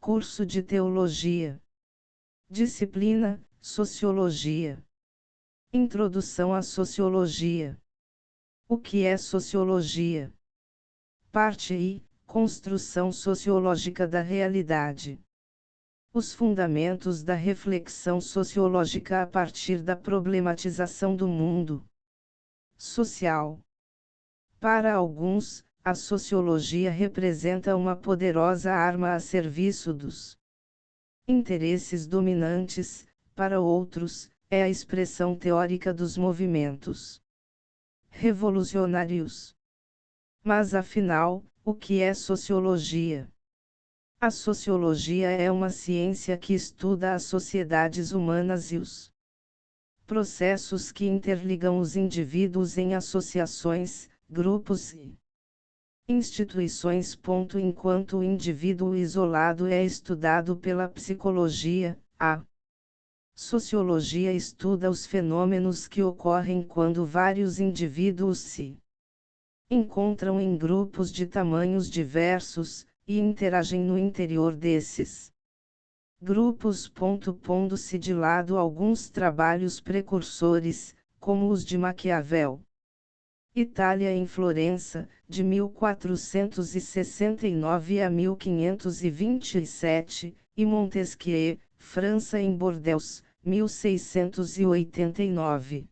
Curso de Teologia. Disciplina: Sociologia. Introdução à Sociologia. O que é Sociologia? Parte I: Construção sociológica da realidade. Os fundamentos da reflexão sociológica a partir da problematização do mundo social. Para alguns, a sociologia representa uma poderosa arma a serviço dos interesses dominantes, para outros, é a expressão teórica dos movimentos revolucionários. Mas afinal, o que é sociologia? A sociologia é uma ciência que estuda as sociedades humanas e os processos que interligam os indivíduos em associações, grupos e instituições. Enquanto o indivíduo isolado é estudado pela psicologia, a sociologia estuda os fenômenos que ocorrem quando vários indivíduos se encontram em grupos de tamanhos diversos, e interagem no interior desses grupos. Pondo-se de lado alguns trabalhos precursores, como os de Maquiavel. Itália em Florença, de 1469 a 1527, e Montesquieu, França em Bordeaux, 1689.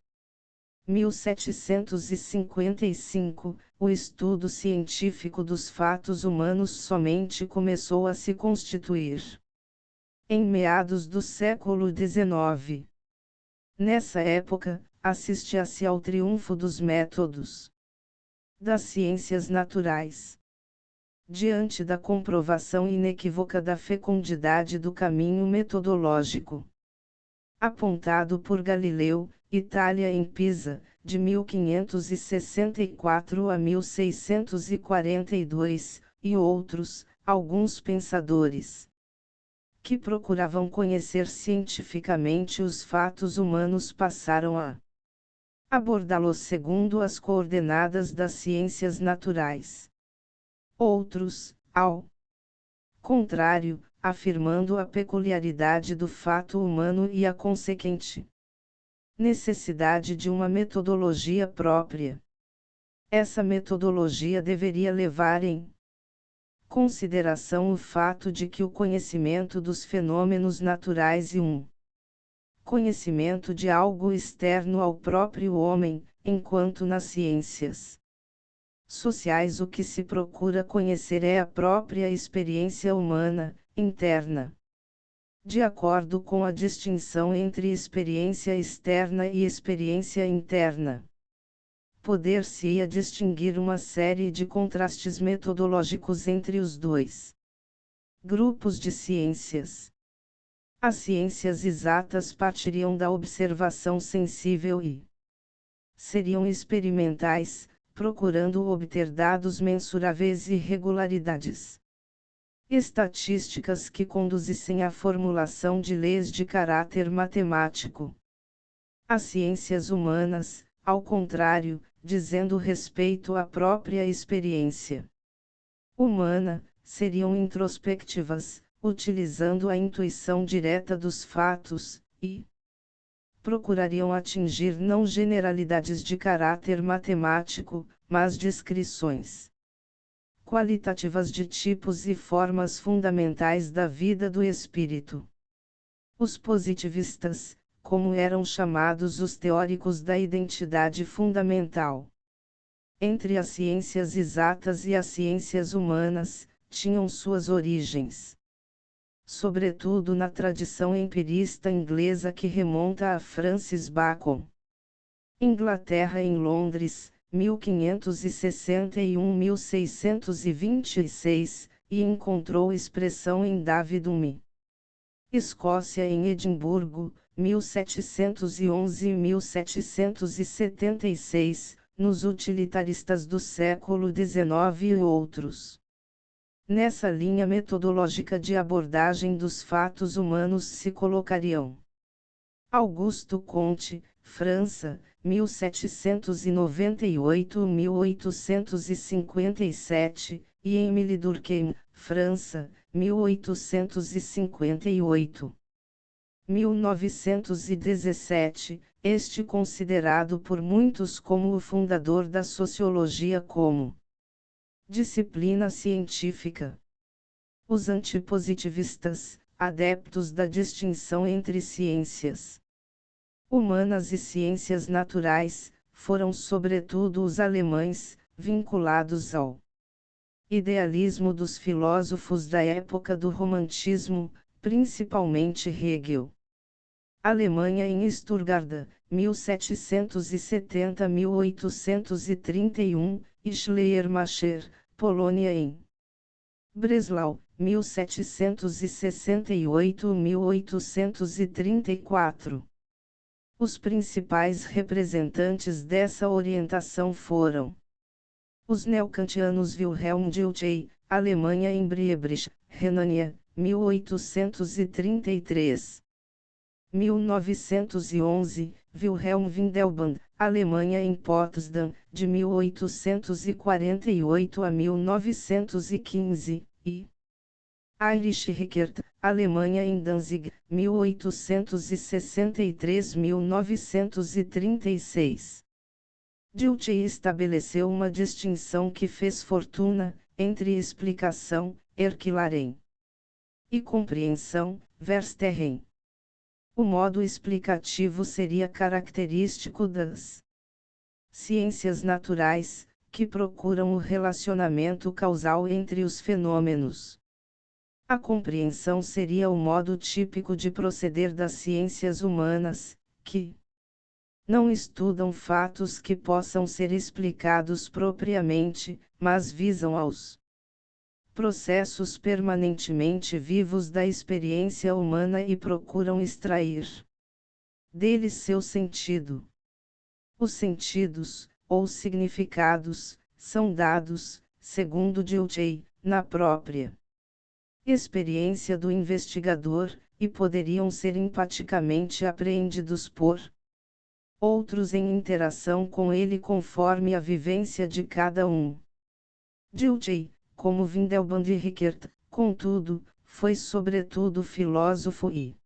1755, o estudo científico dos fatos humanos somente começou a se constituir em meados do século XIX. Nessa época, assistia-se ao triunfo dos métodos das ciências naturais. Diante da comprovação inequívoca da fecundidade do caminho metodológico apontado por Galileu, Itália em Pisa, de 1564 a 1642, e outros, alguns pensadores que procuravam conhecer cientificamente os fatos humanos passaram a abordá-los segundo as coordenadas das ciências naturais. Outros, ao contrário, afirmando a peculiaridade do fato humano e a consequente necessidade de uma metodologia própria. Essa metodologia deveria levar em consideração o fato de que o conhecimento dos fenômenos naturais e um conhecimento de algo externo ao próprio homem, enquanto nas ciências sociais o que se procura conhecer é a própria experiência humana, interna. De acordo com a distinção entre experiência externa e experiência interna, poder-se-ia distinguir uma série de contrastes metodológicos entre os dois grupos de ciências. As ciências exatas partiriam da observação sensível e seriam experimentais, procurando obter dados mensuráveis e regularidades estatísticas que conduzissem à formulação de leis de caráter matemático. As ciências humanas, ao contrário, dizendo respeito à própria experiência humana, seriam introspectivas, utilizando a intuição direta dos fatos, e procurariam atingir não generalidades de caráter matemático, mas descrições qualitativas de tipos e formas fundamentais da vida do espírito. Os positivistas, como eram chamados os teóricos da identidade fundamental entre as ciências exatas e as ciências humanas, tinham suas origens sobretudo na tradição empirista inglesa que remonta a Francis Bacon. Inglaterra em Londres, 1561-1626, e encontrou expressão em David Hume. Escócia em Edimburgo, 1711-1776, nos utilitaristas do século XIX e outros. Nessa linha metodológica de abordagem dos fatos humanos se colocariam Augusto Comte, França, 1798-1857, e Émile Durkheim, França, 1858. 1917, este considerado por muitos como o fundador da sociologia como disciplina científica. Os antipositivistas, adeptos da distinção entre ciências humanas e ciências naturais, foram sobretudo os alemães, vinculados ao idealismo dos filósofos da época do Romantismo, principalmente Hegel. Alemanha em Stuttgart, 1770-1831, e Schleiermacher, Polônia em Breslau, 1768-1834. Os principais representantes dessa orientação foram os neokantianos Wilhelm Dilthey, Alemanha em Biebrich, Renânia, 1833. 1911, Wilhelm Windelband, Alemanha em Potsdam, de 1848 a 1915, e Heinrich Rickert, Alemanha em Danzig, 1863-1936. Dilthey estabeleceu uma distinção que fez fortuna, entre explicação, Erklärung, e compreensão, Verstehen. O modo explicativo seria característico das ciências naturais, que procuram o relacionamento causal entre os fenômenos. A compreensão seria o modo típico de proceder das ciências humanas, que não estudam fatos que possam ser explicados propriamente, mas visam aos processos permanentemente vivos da experiência humana e procuram extrair deles seu sentido. Os sentidos, ou significados, são dados, segundo Dilthey, na própria experiência do investigador, e poderiam ser empaticamente apreendidos por outros em interação com ele conforme a vivência de cada um. Dilthey, como Windelband e Rickert, contudo, foi sobretudo filósofo e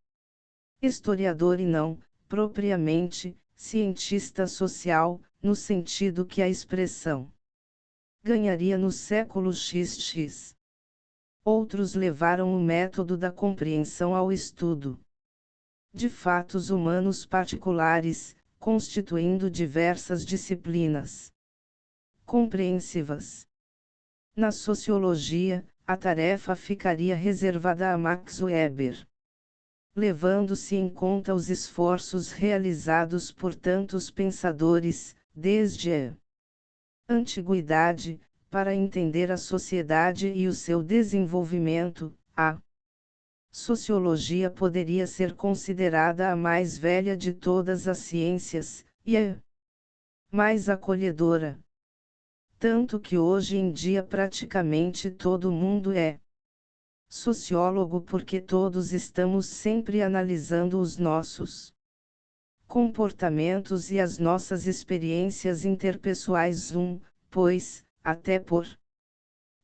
historiador e não, propriamente, cientista social, no sentido que a expressão ganharia no século XX. Outros levaram o método da compreensão ao estudo de fatos humanos particulares, constituindo diversas disciplinas compreensivas. Na sociologia, a tarefa ficaria reservada a Max Weber, levando-se em conta os esforços realizados por tantos pensadores, desde a antiguidade, para entender a sociedade e o seu desenvolvimento. A sociologia poderia ser considerada a mais velha de todas as ciências, e a mais acolhedora. Tanto que hoje em dia praticamente todo mundo é sociólogo porque todos estamos sempre analisando os nossos comportamentos e as nossas experiências interpessoais, pois, até por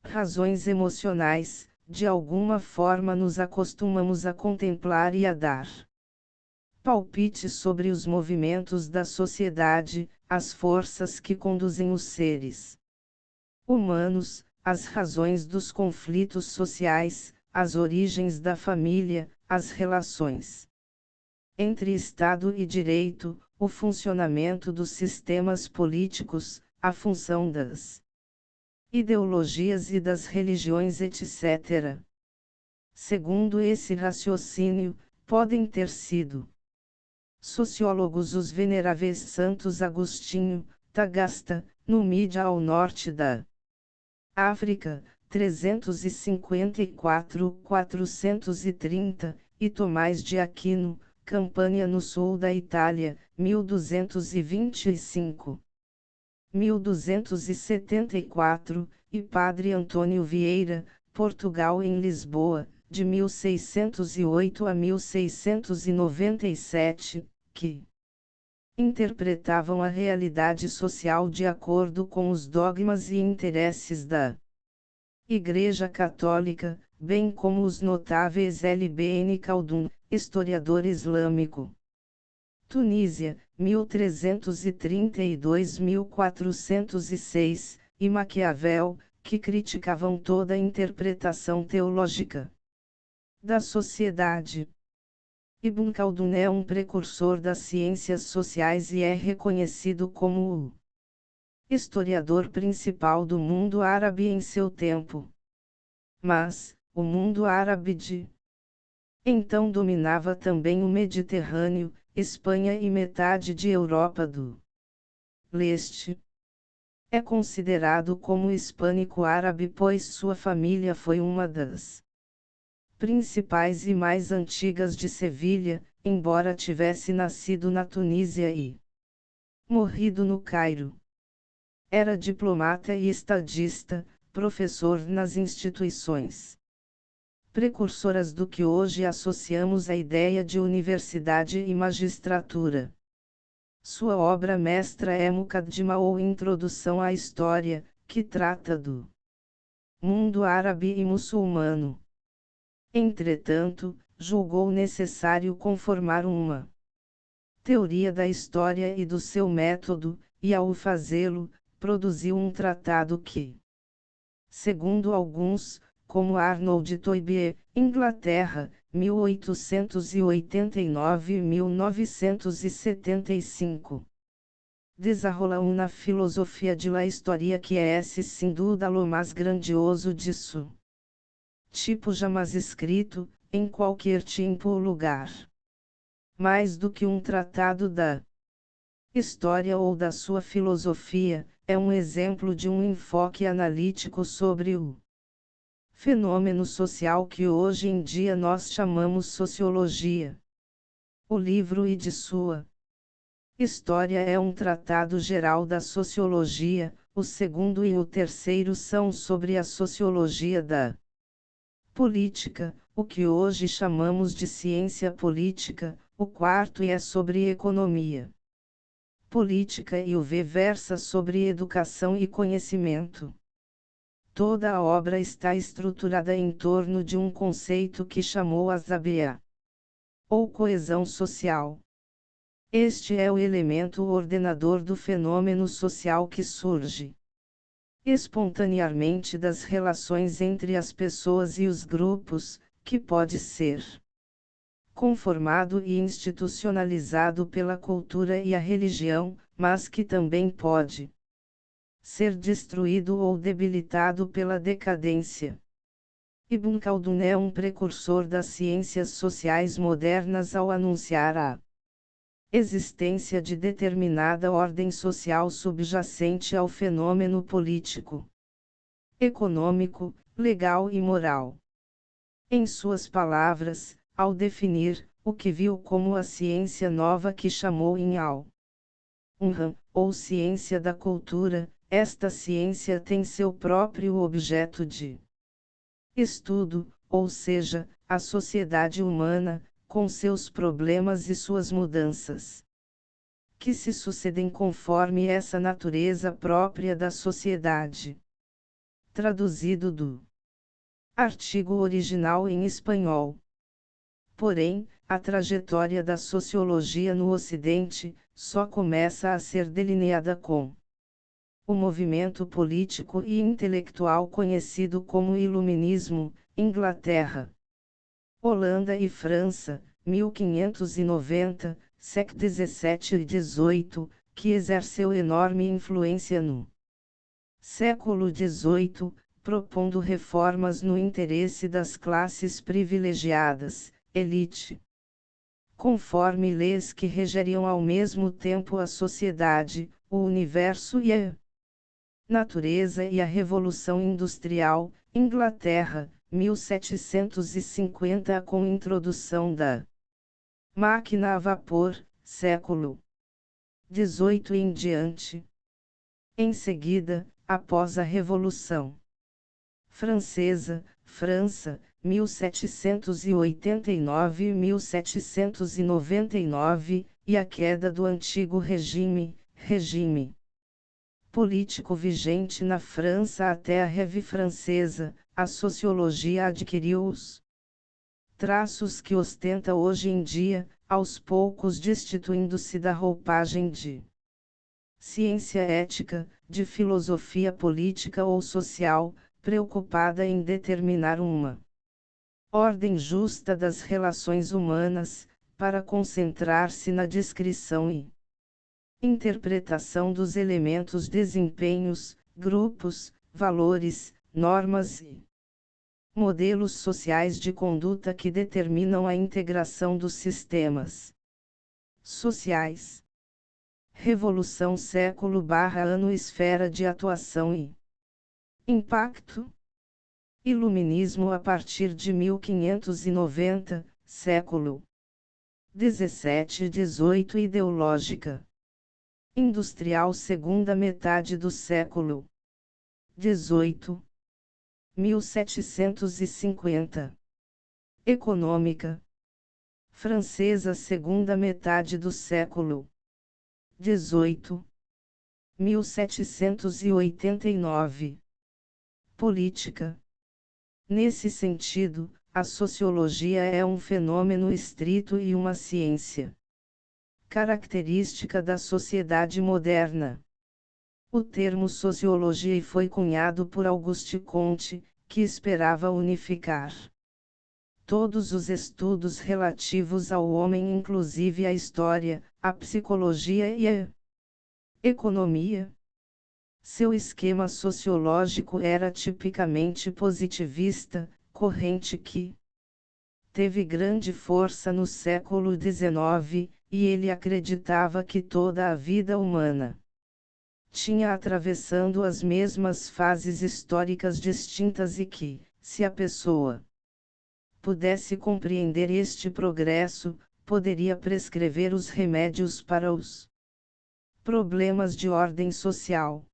razões emocionais, de alguma forma nos acostumamos a contemplar e a dar palpite sobre os movimentos da sociedade, as forças que conduzem os seres humanos, as razões dos conflitos sociais, as origens da família, as relações entre Estado e direito, o funcionamento dos sistemas políticos, a função das ideologias e das religiões, etc. Segundo esse raciocínio, podem ter sido sociólogos os veneráveis Santos Agostinho, Tagasta, Numídia ao norte da África, 354-430, e Tomás de Aquino, Campânia no sul da Itália, 1225. 1274, e Padre Antônio Vieira, Portugal em Lisboa, de 1608 a 1697, que interpretavam a realidade social de acordo com os dogmas e interesses da Igreja Católica, bem como os notáveis Ibn Khaldun, historiador islâmico. Tunísia, 1332-1406, e Maquiavel, que criticavam toda interpretação teológica da sociedade. Ibn Khaldun é um precursor das ciências sociais e é reconhecido como o historiador principal do mundo árabe em seu tempo. Mas, o mundo árabe de então dominava também o Mediterrâneo, Espanha e metade de Europa do Leste. É considerado como hispânico-árabe pois sua família foi uma das principais e mais antigas de Sevilha, embora tivesse nascido na Tunísia e morrido no Cairo. Era diplomata e estadista, professor nas instituições precursoras do que hoje associamos à ideia de universidade e magistratura. Sua obra mestra é Muqaddima ou Introdução à História, que trata do mundo árabe e muçulmano. Entretanto, julgou necessário conformar uma teoria da história e do seu método, e ao fazê-lo, produziu um tratado que, segundo alguns, como Arnold Toynbee, Inglaterra, 1889-1975. Desarrola uma filosofia de la história que é sem dúvida lo mais grandioso disso. Tipo jamais escrito, em qualquer tempo ou lugar. Mais do que um tratado da história ou da sua filosofia, é um exemplo de um enfoque analítico sobre o fenômeno social que hoje em dia nós chamamos sociologia. O livro e de sua história é um tratado geral da sociologia, o segundo e o terceiro são sobre a sociologia da política, o que hoje chamamos de ciência política, o quarto é sobre economia política e o V versa sobre educação e conhecimento. Toda a obra está estruturada em torno de um conceito que chamou Azabia, ou coesão social. Este é o elemento ordenador do fenômeno social que surge espontaneamente das relações entre as pessoas e os grupos, que pode ser conformado e institucionalizado pela cultura e a religião, mas que também pode ser destruído ou debilitado pela decadência. Ibn Khaldun é um precursor das ciências sociais modernas ao anunciar a existência de determinada ordem social subjacente ao fenômeno político, econômico, legal e moral. Em suas palavras, ao definir o que viu como a ciência nova que chamou em al-Unham, ou ciência da cultura, esta ciência tem seu próprio objeto de estudo, ou seja, a sociedade humana, com seus problemas e suas mudanças, que se sucedem conforme essa natureza própria da sociedade. Traduzido do artigo original em espanhol. Porém, a trajetória da sociologia no Ocidente só começa a ser delineada com o movimento político e intelectual conhecido como Iluminismo, Inglaterra, Holanda e França, 1590, século XVII e XVIII, que exerceu enorme influência no século XVIII, propondo reformas no interesse das classes privilegiadas, elite, conforme leis que regeriam ao mesmo tempo a sociedade, o universo e a natureza e a Revolução Industrial, Inglaterra, 1750 com introdução da máquina a vapor, século XVIII em diante. Em seguida, após a Revolução Francesa, França, 1789-1799, e a queda do antigo regime político vigente na França até a Revue Francesa, a sociologia adquiriu os traços que ostenta hoje em dia, aos poucos destituindo-se da roupagem de ciência ética, de filosofia política ou social, preocupada em determinar uma ordem justa das relações humanas, para concentrar-se na descrição e interpretação dos elementos desempenhos, grupos, valores, normas e modelos sociais de conduta que determinam a integração dos sistemas sociais. Revolução século/ano esfera de atuação e impacto. Iluminismo a partir de 1590, século 17 e 18 ideológica. Industrial segunda metade do século 18. 1750. Econômica francesa segunda metade do século 18. 1789. Política. Nesse sentido, a sociologia é um fenômeno estrito e uma ciência característica da sociedade moderna. O termo sociologia foi cunhado por Auguste Comte, que esperava unificar todos os estudos relativos ao homem, inclusive a história, a psicologia e a economia. Seu esquema sociológico era tipicamente positivista, corrente que teve grande força no século XIX, e ele acreditava que toda a vida humana tinha atravessando as mesmas fases históricas distintas e que, se a pessoa pudesse compreender este progresso, poderia prescrever os remédios para os problemas de ordem social.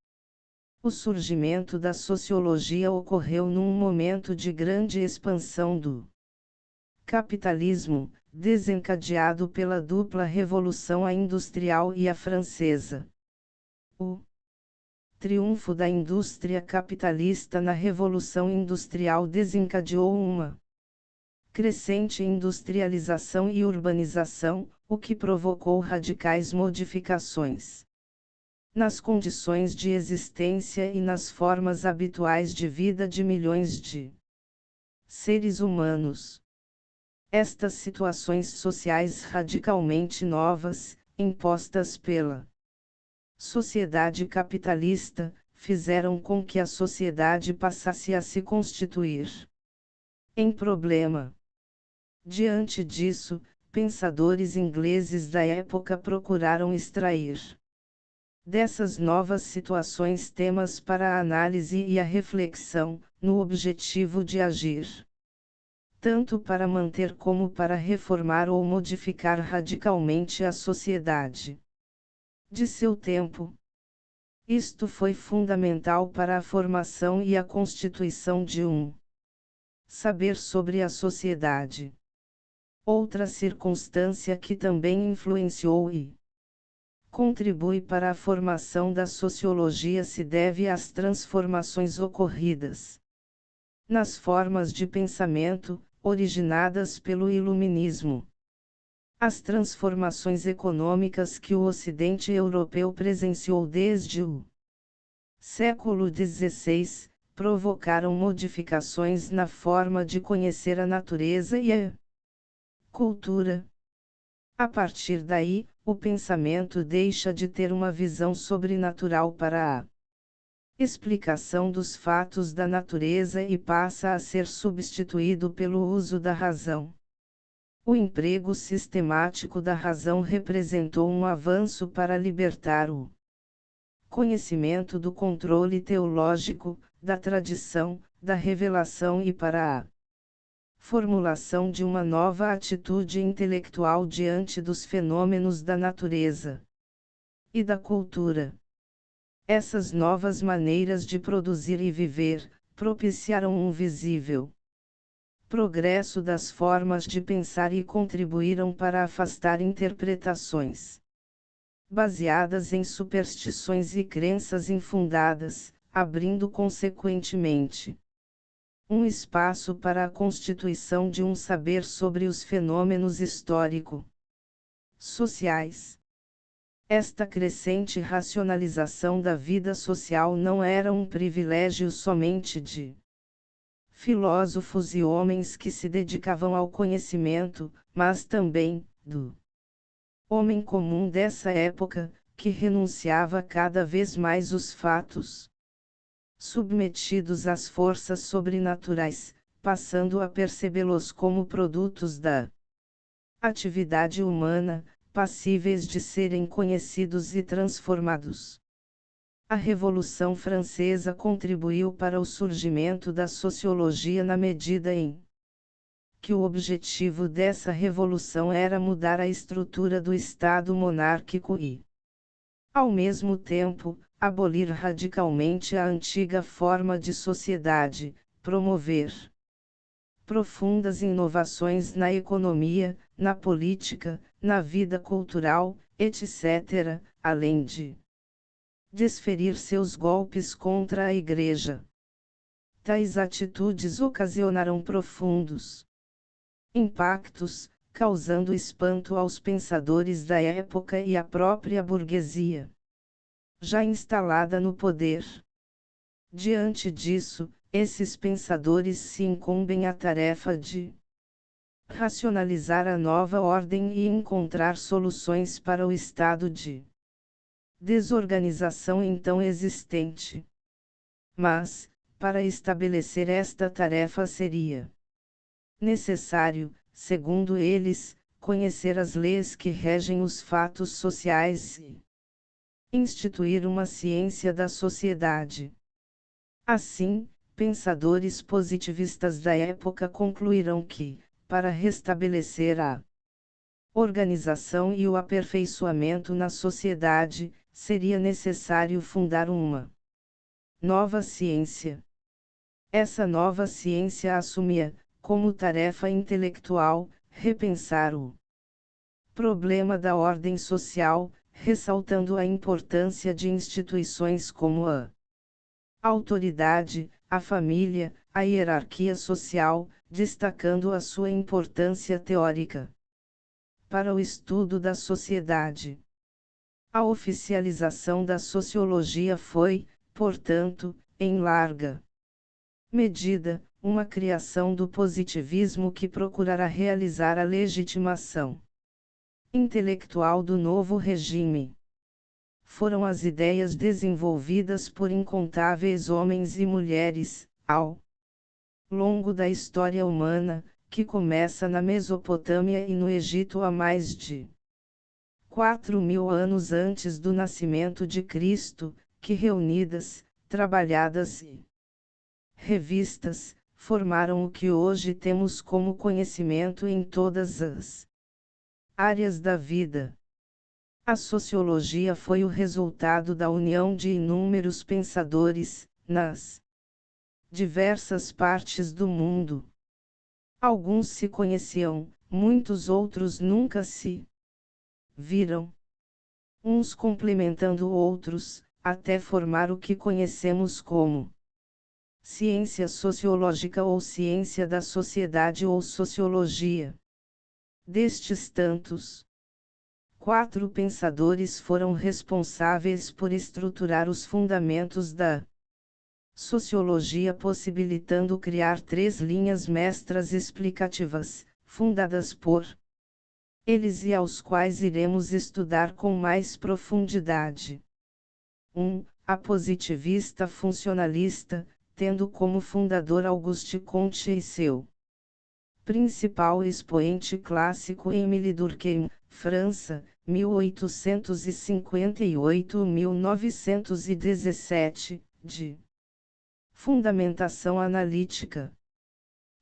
O surgimento da sociologia ocorreu num momento de grande expansão do capitalismo, desencadeado pela dupla revolução a industrial e a francesa. O triunfo da indústria capitalista na Revolução Industrial desencadeou uma crescente industrialização e urbanização, o que provocou radicais modificações nas condições de existência e nas formas habituais de vida de milhões de seres humanos. Estas situações sociais radicalmente novas, impostas pela sociedade capitalista, fizeram com que a sociedade passasse a se constituir em problema. Diante disso, pensadores ingleses da época procuraram extrair dessas novas situações temas para a análise e a reflexão, no objetivo de agir tanto para manter como para reformar ou modificar radicalmente a sociedade de seu tempo. Isto foi fundamental para a formação e a constituição de um saber sobre a sociedade. Outra circunstância que também influenciou e contribui para a formação da sociologia se deve às transformações ocorridas nas formas de pensamento, originadas pelo Iluminismo. As transformações econômicas que o Ocidente europeu presenciou desde o século XVI, provocaram modificações na forma de conhecer a natureza e a cultura. A partir daí, o pensamento deixa de ter uma visão sobrenatural para a explicação dos fatos da natureza e passa a ser substituído pelo uso da razão. O emprego sistemático da razão representou um avanço para libertar o conhecimento do controle teológico, da tradição, da revelação e para a formulação de uma nova atitude intelectual diante dos fenômenos da natureza e da cultura. Essas novas maneiras de produzir e viver, propiciaram um visível progresso das formas de pensar e contribuíram para afastar interpretações baseadas em superstições e crenças infundadas, abrindo consequentemente um espaço para a constituição de um saber sobre os fenômenos histórico-sociais. Esta crescente racionalização da vida social não era um privilégio somente de filósofos e homens que se dedicavam ao conhecimento, mas também do homem comum dessa época, que renunciava cada vez mais os fatos submetidos às forças sobrenaturais, passando a percebê-los como produtos da atividade humana, passíveis de serem conhecidos e transformados. A Revolução Francesa contribuiu para o surgimento da sociologia na medida em que o objetivo dessa revolução era mudar a estrutura do Estado monárquico e, ao mesmo tempo, abolir radicalmente a antiga forma de sociedade, promover profundas inovações na economia, na política, na vida cultural, etc., além de desferir seus golpes contra a Igreja. Tais atitudes ocasionaram profundos impactos, causando espanto aos pensadores da época e à própria burguesia já instalada no poder. Diante disso, esses pensadores se incumbem a tarefa de racionalizar a nova ordem e encontrar soluções para o estado de desorganização então existente. Mas, para estabelecer esta tarefa seria necessário, segundo eles, conhecer as leis que regem os fatos sociais e instituir uma ciência da sociedade. Assim, pensadores positivistas da época concluíram que, para restabelecer a organização e o aperfeiçoamento na sociedade, seria necessário fundar uma nova ciência. Essa nova ciência assumia, como tarefa intelectual, repensar o problema da ordem social, ressaltando a importância de instituições como a autoridade, a família, a hierarquia social, destacando a sua importância teórica para o estudo da sociedade. A oficialização da sociologia foi, portanto, em larga medida, uma criação do positivismo que procurará realizar a legitimação intelectual do novo regime. Foram as ideias desenvolvidas por incontáveis homens e mulheres, ao longo da história humana, que começa na Mesopotâmia e no Egito há mais de 4.000 anos antes do nascimento de Cristo, que reunidas, trabalhadas e revistas, formaram o que hoje temos como conhecimento em todas as áreas da vida. A sociologia foi o resultado da união de inúmeros pensadores, nas diversas partes do mundo. Alguns se conheciam, muitos outros nunca se viram. Uns complementando outros, até formar o que conhecemos como ciência sociológica ou ciência da sociedade ou sociologia. Destes tantos, 4 pensadores foram responsáveis por estruturar os fundamentos da sociologia, possibilitando criar 3 linhas mestras explicativas, fundadas por eles e aos quais iremos estudar com mais profundidade. 1. A positivista funcionalista, tendo como fundador Auguste Comte e seu principal expoente clássico Émile Durkheim, França, 1858-1917, de fundamentação analítica.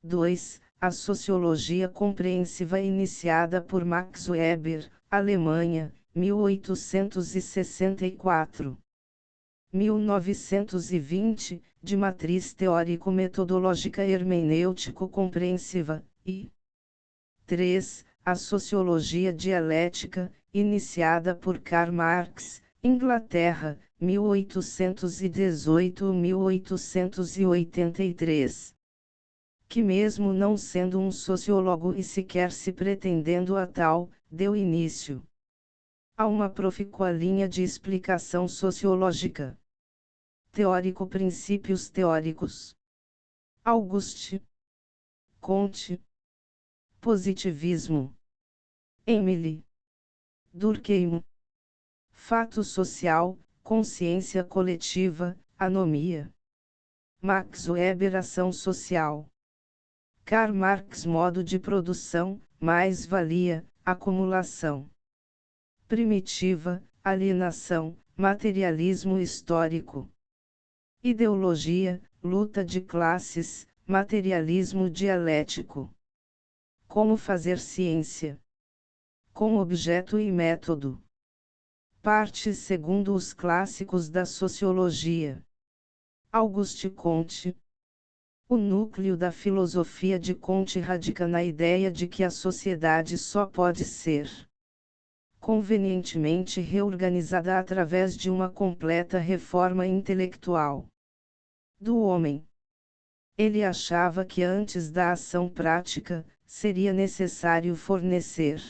2. A sociologia compreensiva iniciada por Max Weber, Alemanha, 1864. 1920, de matriz teórico-metodológica hermenêutico-compreensiva, e 3. A sociologia dialética, iniciada por Karl Marx, Inglaterra, 1818-1883. Que mesmo não sendo um sociólogo e sequer se pretendendo a tal, deu início a uma profícua linha de explicação sociológica. Teórico Princípios teóricos. Auguste Comte. Positivismo. Emile Durkheim. Fato social, consciência coletiva, anomia. Max Weber Ação social. Karl Marx Modo de produção, mais-valia, acumulação. Primitiva, alienação, materialismo histórico. Ideologia, luta de classes, materialismo dialético. Como fazer ciência. Com objeto e método. Parte segundo os clássicos da sociologia. Auguste Comte. O núcleo da filosofia de Comte radica na ideia de que a sociedade só pode ser convenientemente reorganizada através de uma completa reforma intelectual do homem. Ele achava que antes da ação prática, seria necessário fornecer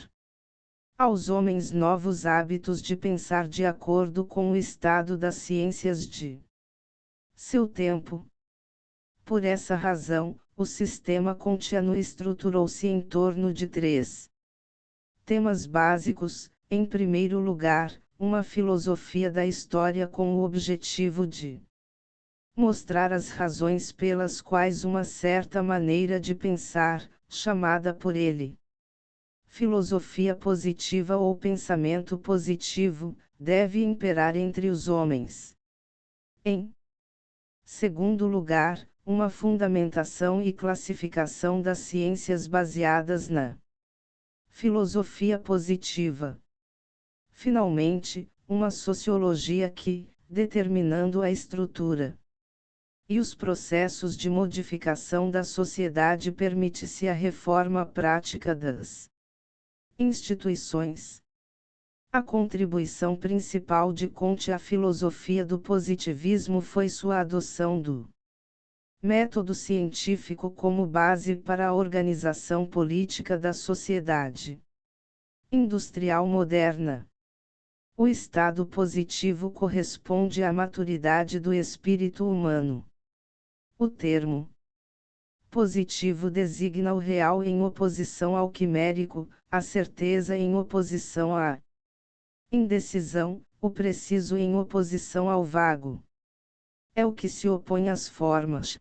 aos homens novos hábitos de pensar de acordo com o estado das ciências de seu tempo. Por essa razão, o sistema kantiano estruturou-se em torno de 3 temas básicos. Em primeiro lugar, uma filosofia da história com o objetivo de mostrar as razões pelas quais uma certa maneira de pensar, chamada por ele filosofia positiva ou pensamento positivo, deve imperar entre os homens. Em segundo lugar, uma fundamentação e classificação das ciências baseadas na filosofia positiva. Finalmente, uma sociologia que, determinando a estrutura e os processos de modificação da sociedade, permite-se a reforma prática das instituições. A contribuição principal de Comte à filosofia do positivismo foi sua adoção do método científico como base para a organização política da sociedade industrial moderna. O estado positivo corresponde à maturidade do espírito humano. O termo positivo designa o real em oposição ao quimérico, a certeza em oposição à indecisão, o preciso em oposição ao vago. É o que se opõe às formas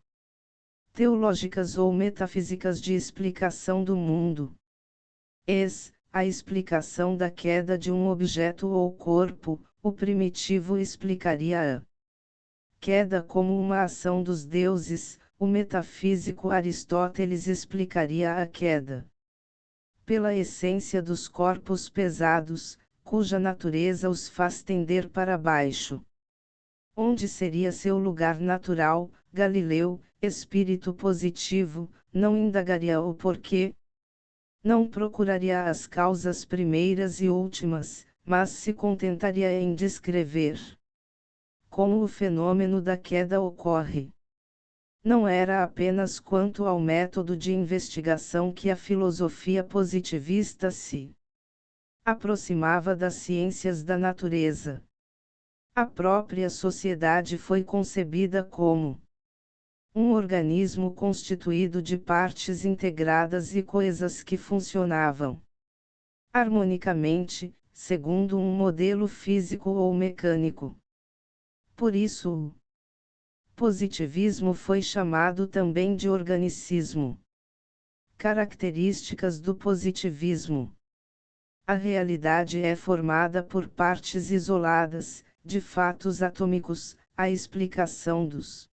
teológicas ou metafísicas de explicação do mundo. A explicação da queda de um objeto ou corpo, o primitivo explicaria a queda como uma ação dos deuses, o metafísico Aristóteles explicaria a queda pela essência dos corpos pesados, cuja natureza os faz tender para baixo. Onde seria seu lugar natural, Galileu, espírito positivo, não indagaria o porquê. Não procuraria as causas primeiras e últimas, mas se contentaria em descrever como o fenômeno da queda ocorre. Não era apenas quanto ao método de investigação que a filosofia positivista se aproximava das ciências da natureza. A própria sociedade foi concebida como um organismo constituído de partes integradas e coesas que funcionavam harmonicamente, segundo um modelo físico ou mecânico. Por isso, o positivismo foi chamado também de organicismo. Características do positivismo: a realidade é formada por partes isoladas, de fatos atômicos, a explicação dos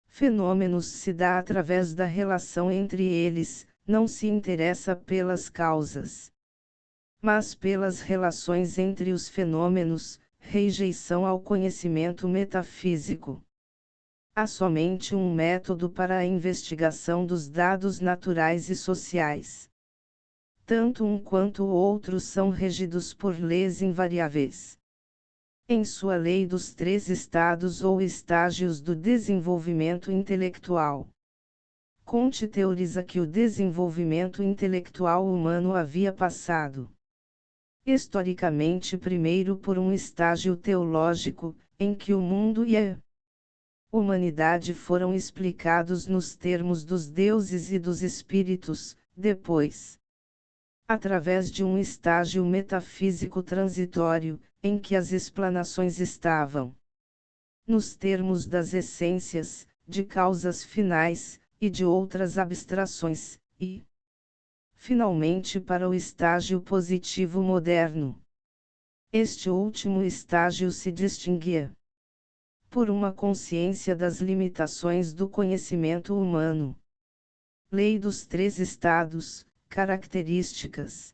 fenômenos se dá através da relação entre eles, não se interessa pelas causas, mas pelas relações entre os fenômenos, rejeição ao conhecimento metafísico. Há somente um método para a investigação dos dados naturais e sociais. Tanto um quanto o outro são regidos por leis invariáveis. Em sua lei dos 3 estados ou estágios do desenvolvimento intelectual, Comte teoriza que o desenvolvimento intelectual humano havia passado, historicamente, primeiro por um estágio teológico, em que o mundo e a humanidade foram explicados nos termos dos deuses e dos espíritos, depois, através de um estágio metafísico transitório, em que as explanações estavam nos termos das essências, de causas finais, e de outras abstrações, e, finalmente, para o estágio positivo moderno. Este último estágio se distinguia por uma consciência das limitações do conhecimento humano. Lei dos 3 estados, características: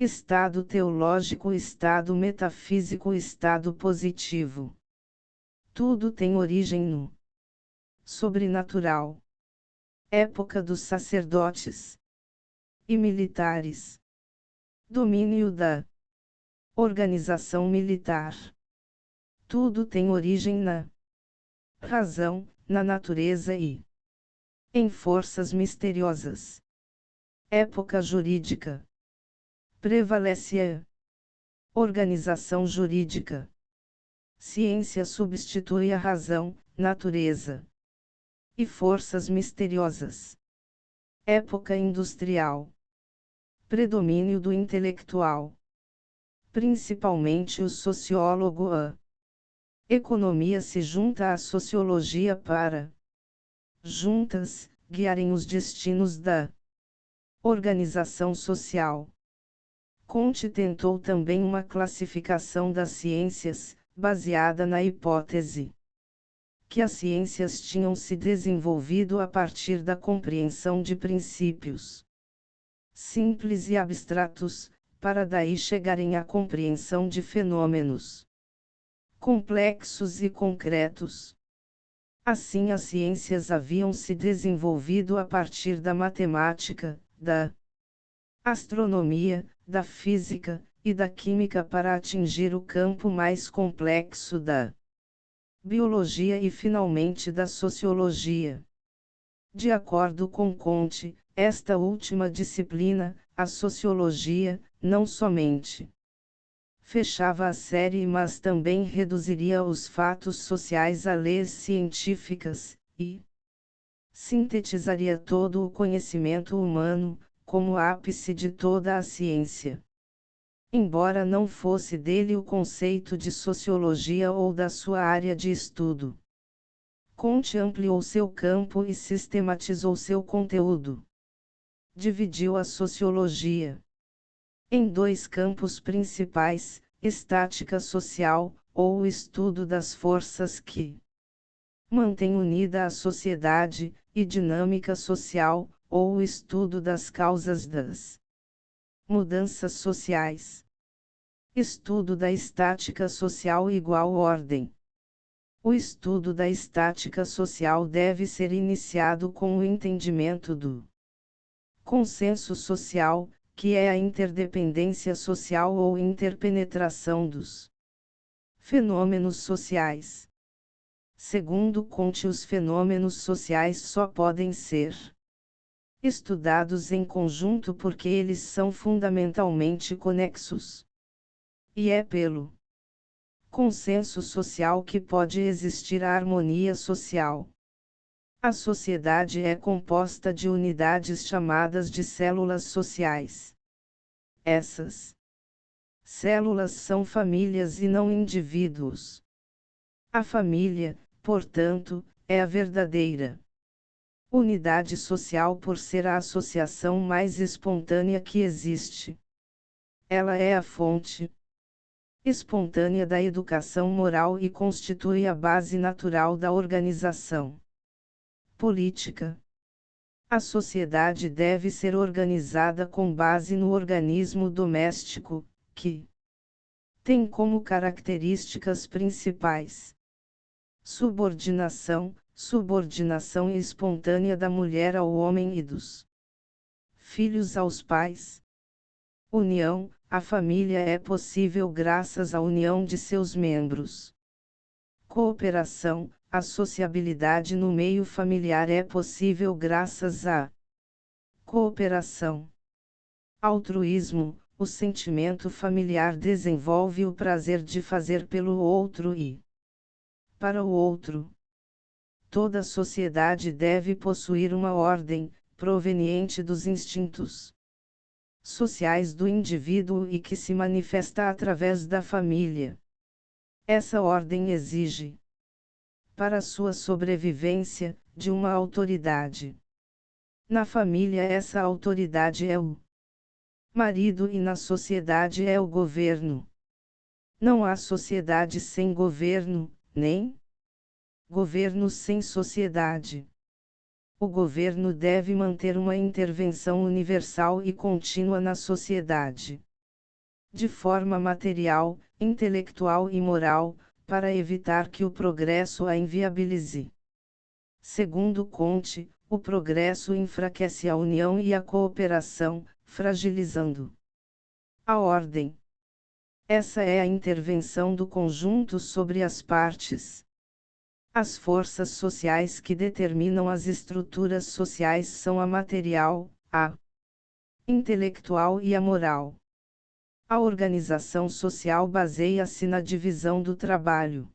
estado teológico, estado metafísico, estado positivo. Tudo tem origem no sobrenatural. Época dos sacerdotes e militares. Domínio da organização militar. Tudo tem origem na razão, na natureza e em forças misteriosas. Época jurídica. Prevalece a organização jurídica. Ciência substitui a razão, natureza e forças misteriosas. Época industrial. Predomínio do intelectual. Principalmente o sociólogo. A economia se junta à sociologia para, juntas, guiarem os destinos da organização social. Comte tentou também uma classificação das ciências, baseada na hipótese que as ciências tinham se desenvolvido a partir da compreensão de princípios simples e abstratos, para daí chegarem à compreensão de fenômenos complexos e concretos. Assim, as ciências haviam se desenvolvido a partir da matemática, da astronomia, da física e da química para atingir o campo mais complexo da biologia e finalmente da sociologia. De acordo com Comte, esta última disciplina, a sociologia, não somente fechava a série, mas também reduziria os fatos sociais a leis científicas, e sintetizaria todo o conhecimento humano, como ápice de toda a ciência. Embora não fosse dele o conceito de sociologia ou da sua área de estudo, Comte ampliou seu campo e sistematizou seu conteúdo. Dividiu a sociologia em 2 campos principais: estática social, ou o estudo das forças que mantêm unida a sociedade, e dinâmica social, ou o estudo das causas das mudanças sociais. Estudo da estática social igual ordem. O estudo da estática social deve ser iniciado com o entendimento do consenso social, que é a interdependência social ou interpenetração dos fenômenos sociais. Segundo Comte, os fenômenos sociais só podem ser estudados em conjunto porque eles são fundamentalmente conexos. E é pelo consenso social que pode existir a harmonia social. A sociedade é composta de unidades chamadas de células sociais. Essas células são famílias e não indivíduos. A família, portanto, é a verdadeira unidade social por ser a associação mais espontânea que existe. Ela é a fonte espontânea da educação moral e constitui a base natural da organização política. A sociedade deve ser organizada com base no organismo doméstico, que tem como características principais subordinação espontânea da mulher ao homem e dos filhos aos pais, União: a família é possível graças à união de seus membros. Cooperação: a sociabilidade no meio familiar é possível graças à cooperação. Altruísmo: o sentimento familiar desenvolve o prazer de fazer pelo outro e para o outro. Toda sociedade deve possuir uma ordem, proveniente dos instintos sociais do indivíduo e que se manifesta através da família. Essa ordem exige, para sua sobrevivência, de uma autoridade. Na família essa autoridade é o marido e na sociedade é o governo. Não há sociedade sem governo, nem governo sem sociedade. O governo deve manter uma intervenção universal e contínua na sociedade, de forma material, intelectual e moral, para evitar que o progresso a inviabilize. Segundo Comte, o progresso enfraquece a união e a cooperação, fragilizando a ordem. Essa é a intervenção do conjunto sobre as partes. As forças sociais que determinam as estruturas sociais são a material, a intelectual e a moral. A organização social baseia-se na divisão do trabalho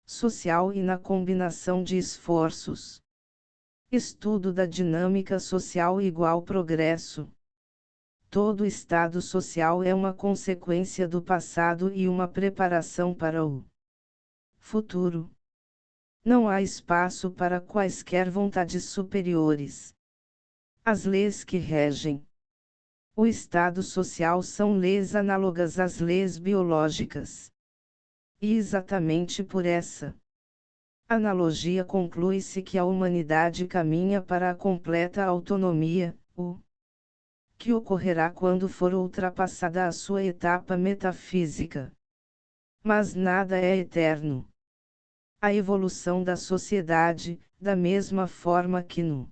social e na combinação de esforços. Estudo da dinâmica social igual progresso. Todo estado social é uma consequência do passado e uma preparação para o futuro. Não há espaço para quaisquer vontades superiores. As leis que regem o estado social são leis análogas às leis biológicas. E exatamente por essa analogia conclui-se que a humanidade caminha para a completa autonomia, o que ocorrerá quando for ultrapassada a sua etapa metafísica. Mas nada é eterno. A evolução da sociedade, da mesma forma que no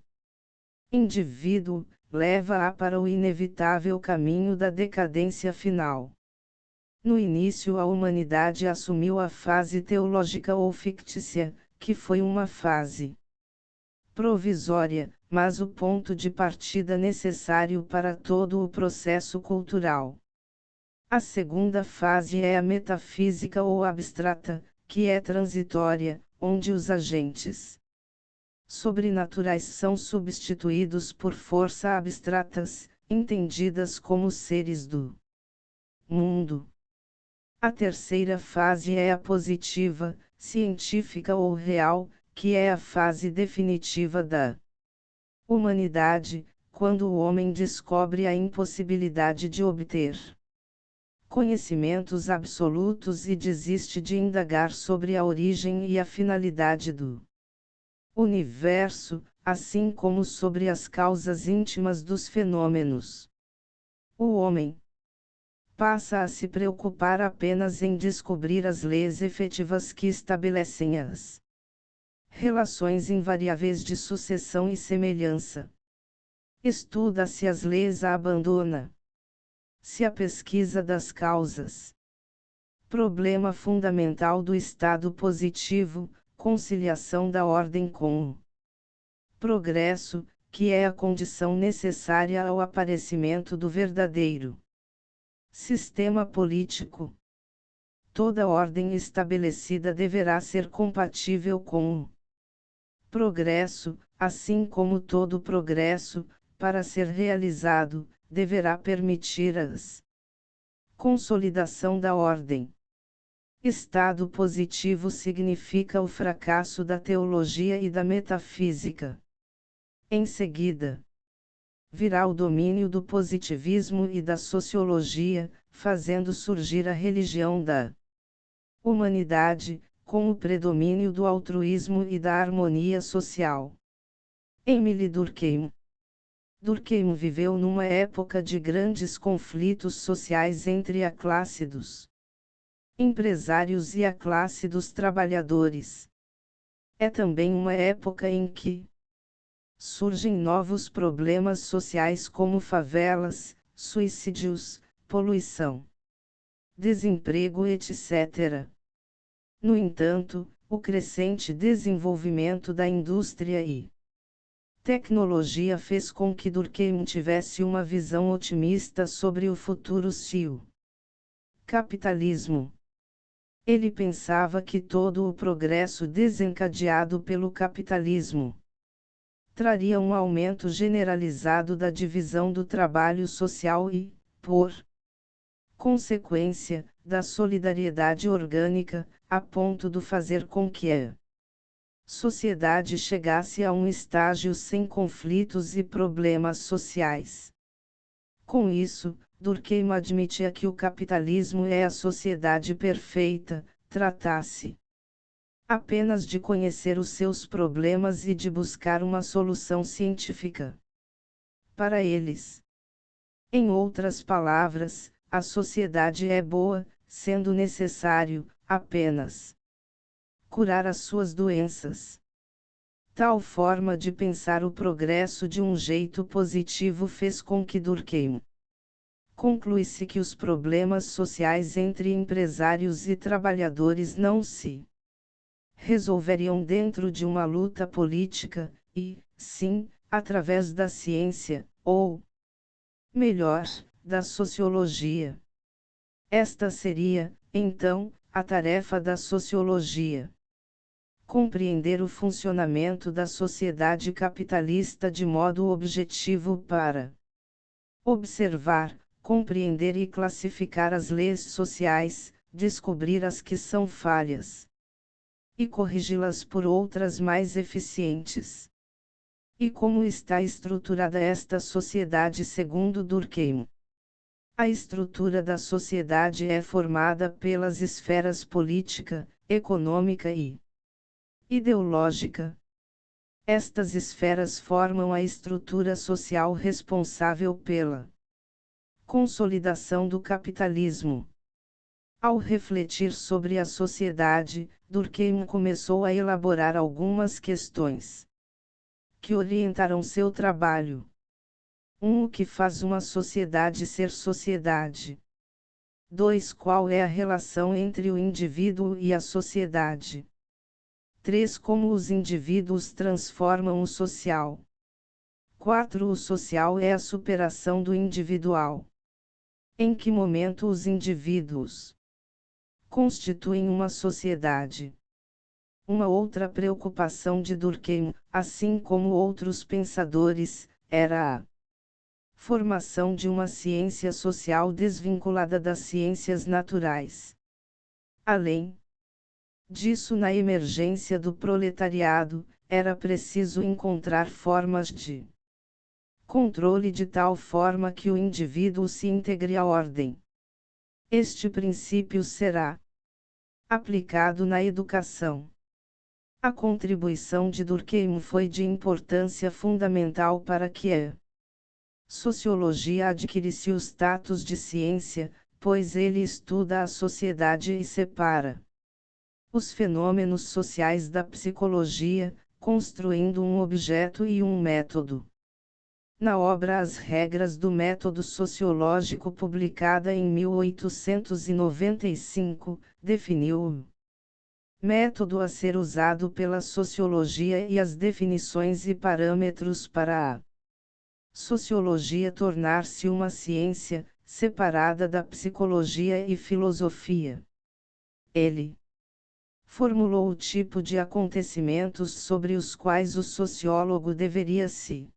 indivíduo, leva-a para o inevitável caminho da decadência final. No início a humanidade assumiu a fase teológica ou fictícia, que foi uma fase provisória, mas o ponto de partida necessário para todo o processo cultural. A segunda fase é a metafísica ou abstrata, que é transitória, onde os agentes sobrenaturais são substituídos por forças abstratas, entendidas como seres do mundo. A terceira fase é a positiva, científica ou real, que é a fase definitiva da humanidade, quando o homem descobre a impossibilidade de obter conhecimentos absolutos e desiste de indagar sobre a origem e a finalidade do universo, assim como sobre as causas íntimas dos fenômenos. O homem passa a se preocupar apenas em descobrir as leis efetivas que estabelecem as relações invariáveis de sucessão e semelhança. Estuda-se as leis a abandona. Se a pesquisa das causas. Problema fundamental do estado positivo, conciliação da ordem com o progresso, que é a condição necessária ao aparecimento do verdadeiro sistema político. Toda ordem estabelecida deverá ser compatível com o progresso, assim como todo progresso, para ser realizado, deverá permitir as consolidação da ordem. Estado positivo significa o fracasso da teologia e da metafísica. Em seguida, virá o domínio do positivismo e da sociologia, fazendo surgir a religião da humanidade, com o predomínio do altruísmo e da harmonia social. Emile Durkheim. Durkheim viveu numa época de grandes conflitos sociais entre a classe dos empresários e a classe dos trabalhadores. É também uma época em que surgem novos problemas sociais como favelas, suicídios, poluição, desemprego, etc. No entanto, o crescente desenvolvimento da indústria e tecnologia fez com que Durkheim tivesse uma visão otimista sobre o futuro se o capitalismo. Ele pensava que todo o progresso desencadeado pelo capitalismo traria um aumento generalizado da divisão do trabalho social e, por consequência, da solidariedade orgânica, a ponto de fazer com que a sociedade chegasse a um estágio sem conflitos e problemas sociais. Com isso, Durkheim admitia que o capitalismo é a sociedade perfeita, tratasse apenas de conhecer os seus problemas e de buscar uma solução científica para eles. Em outras palavras, a sociedade é boa, sendo necessário, apenas curar as suas doenças. Tal forma de pensar o progresso de um jeito positivo fez com que Durkheim concluísse que os problemas sociais entre empresários e trabalhadores não se resolveriam dentro de uma luta política, e, sim, através da ciência, ou, melhor, da sociologia. Esta seria, então, a tarefa da sociologia. Compreender o funcionamento da sociedade capitalista de modo objetivo para observar, compreender e classificar as leis sociais, descobrir as que são falhas e corrigi-las por outras mais eficientes. E como está estruturada esta sociedade segundo Durkheim? A estrutura da sociedade é formada pelas esferas política, econômica e ideológica. Estas esferas formam a estrutura social responsável pela consolidação do capitalismo. Ao refletir sobre a sociedade, Durkheim começou a elaborar algumas questões que orientaram seu trabalho. 1. O que faz uma sociedade ser sociedade? 2. Qual é a relação entre o indivíduo e a sociedade? 3. Como os indivíduos transformam o social? 4. O social é a superação do individual. Em que momento os indivíduos constituem uma sociedade? Uma outra preocupação de Durkheim, assim como outros pensadores, era a formação de uma ciência social desvinculada das ciências naturais. Além disso, na emergência do proletariado, era preciso encontrar formas de controle de tal forma que o indivíduo se integre à ordem. Este princípio será aplicado na educação. A contribuição de Durkheim foi de importância fundamental para que a sociologia adquirisse o status de ciência, pois ele estuda a sociedade e separa os fenômenos sociais da psicologia, construindo um objeto e um método. Na obra As Regras do Método Sociológico, publicada em 1895, definiu o método a ser usado pela sociologia e as definições e parâmetros para a sociologia tornar-se uma ciência, separada da psicologia e filosofia. Ele formulou o tipo de acontecimentos sobre os quais o sociólogo deveria se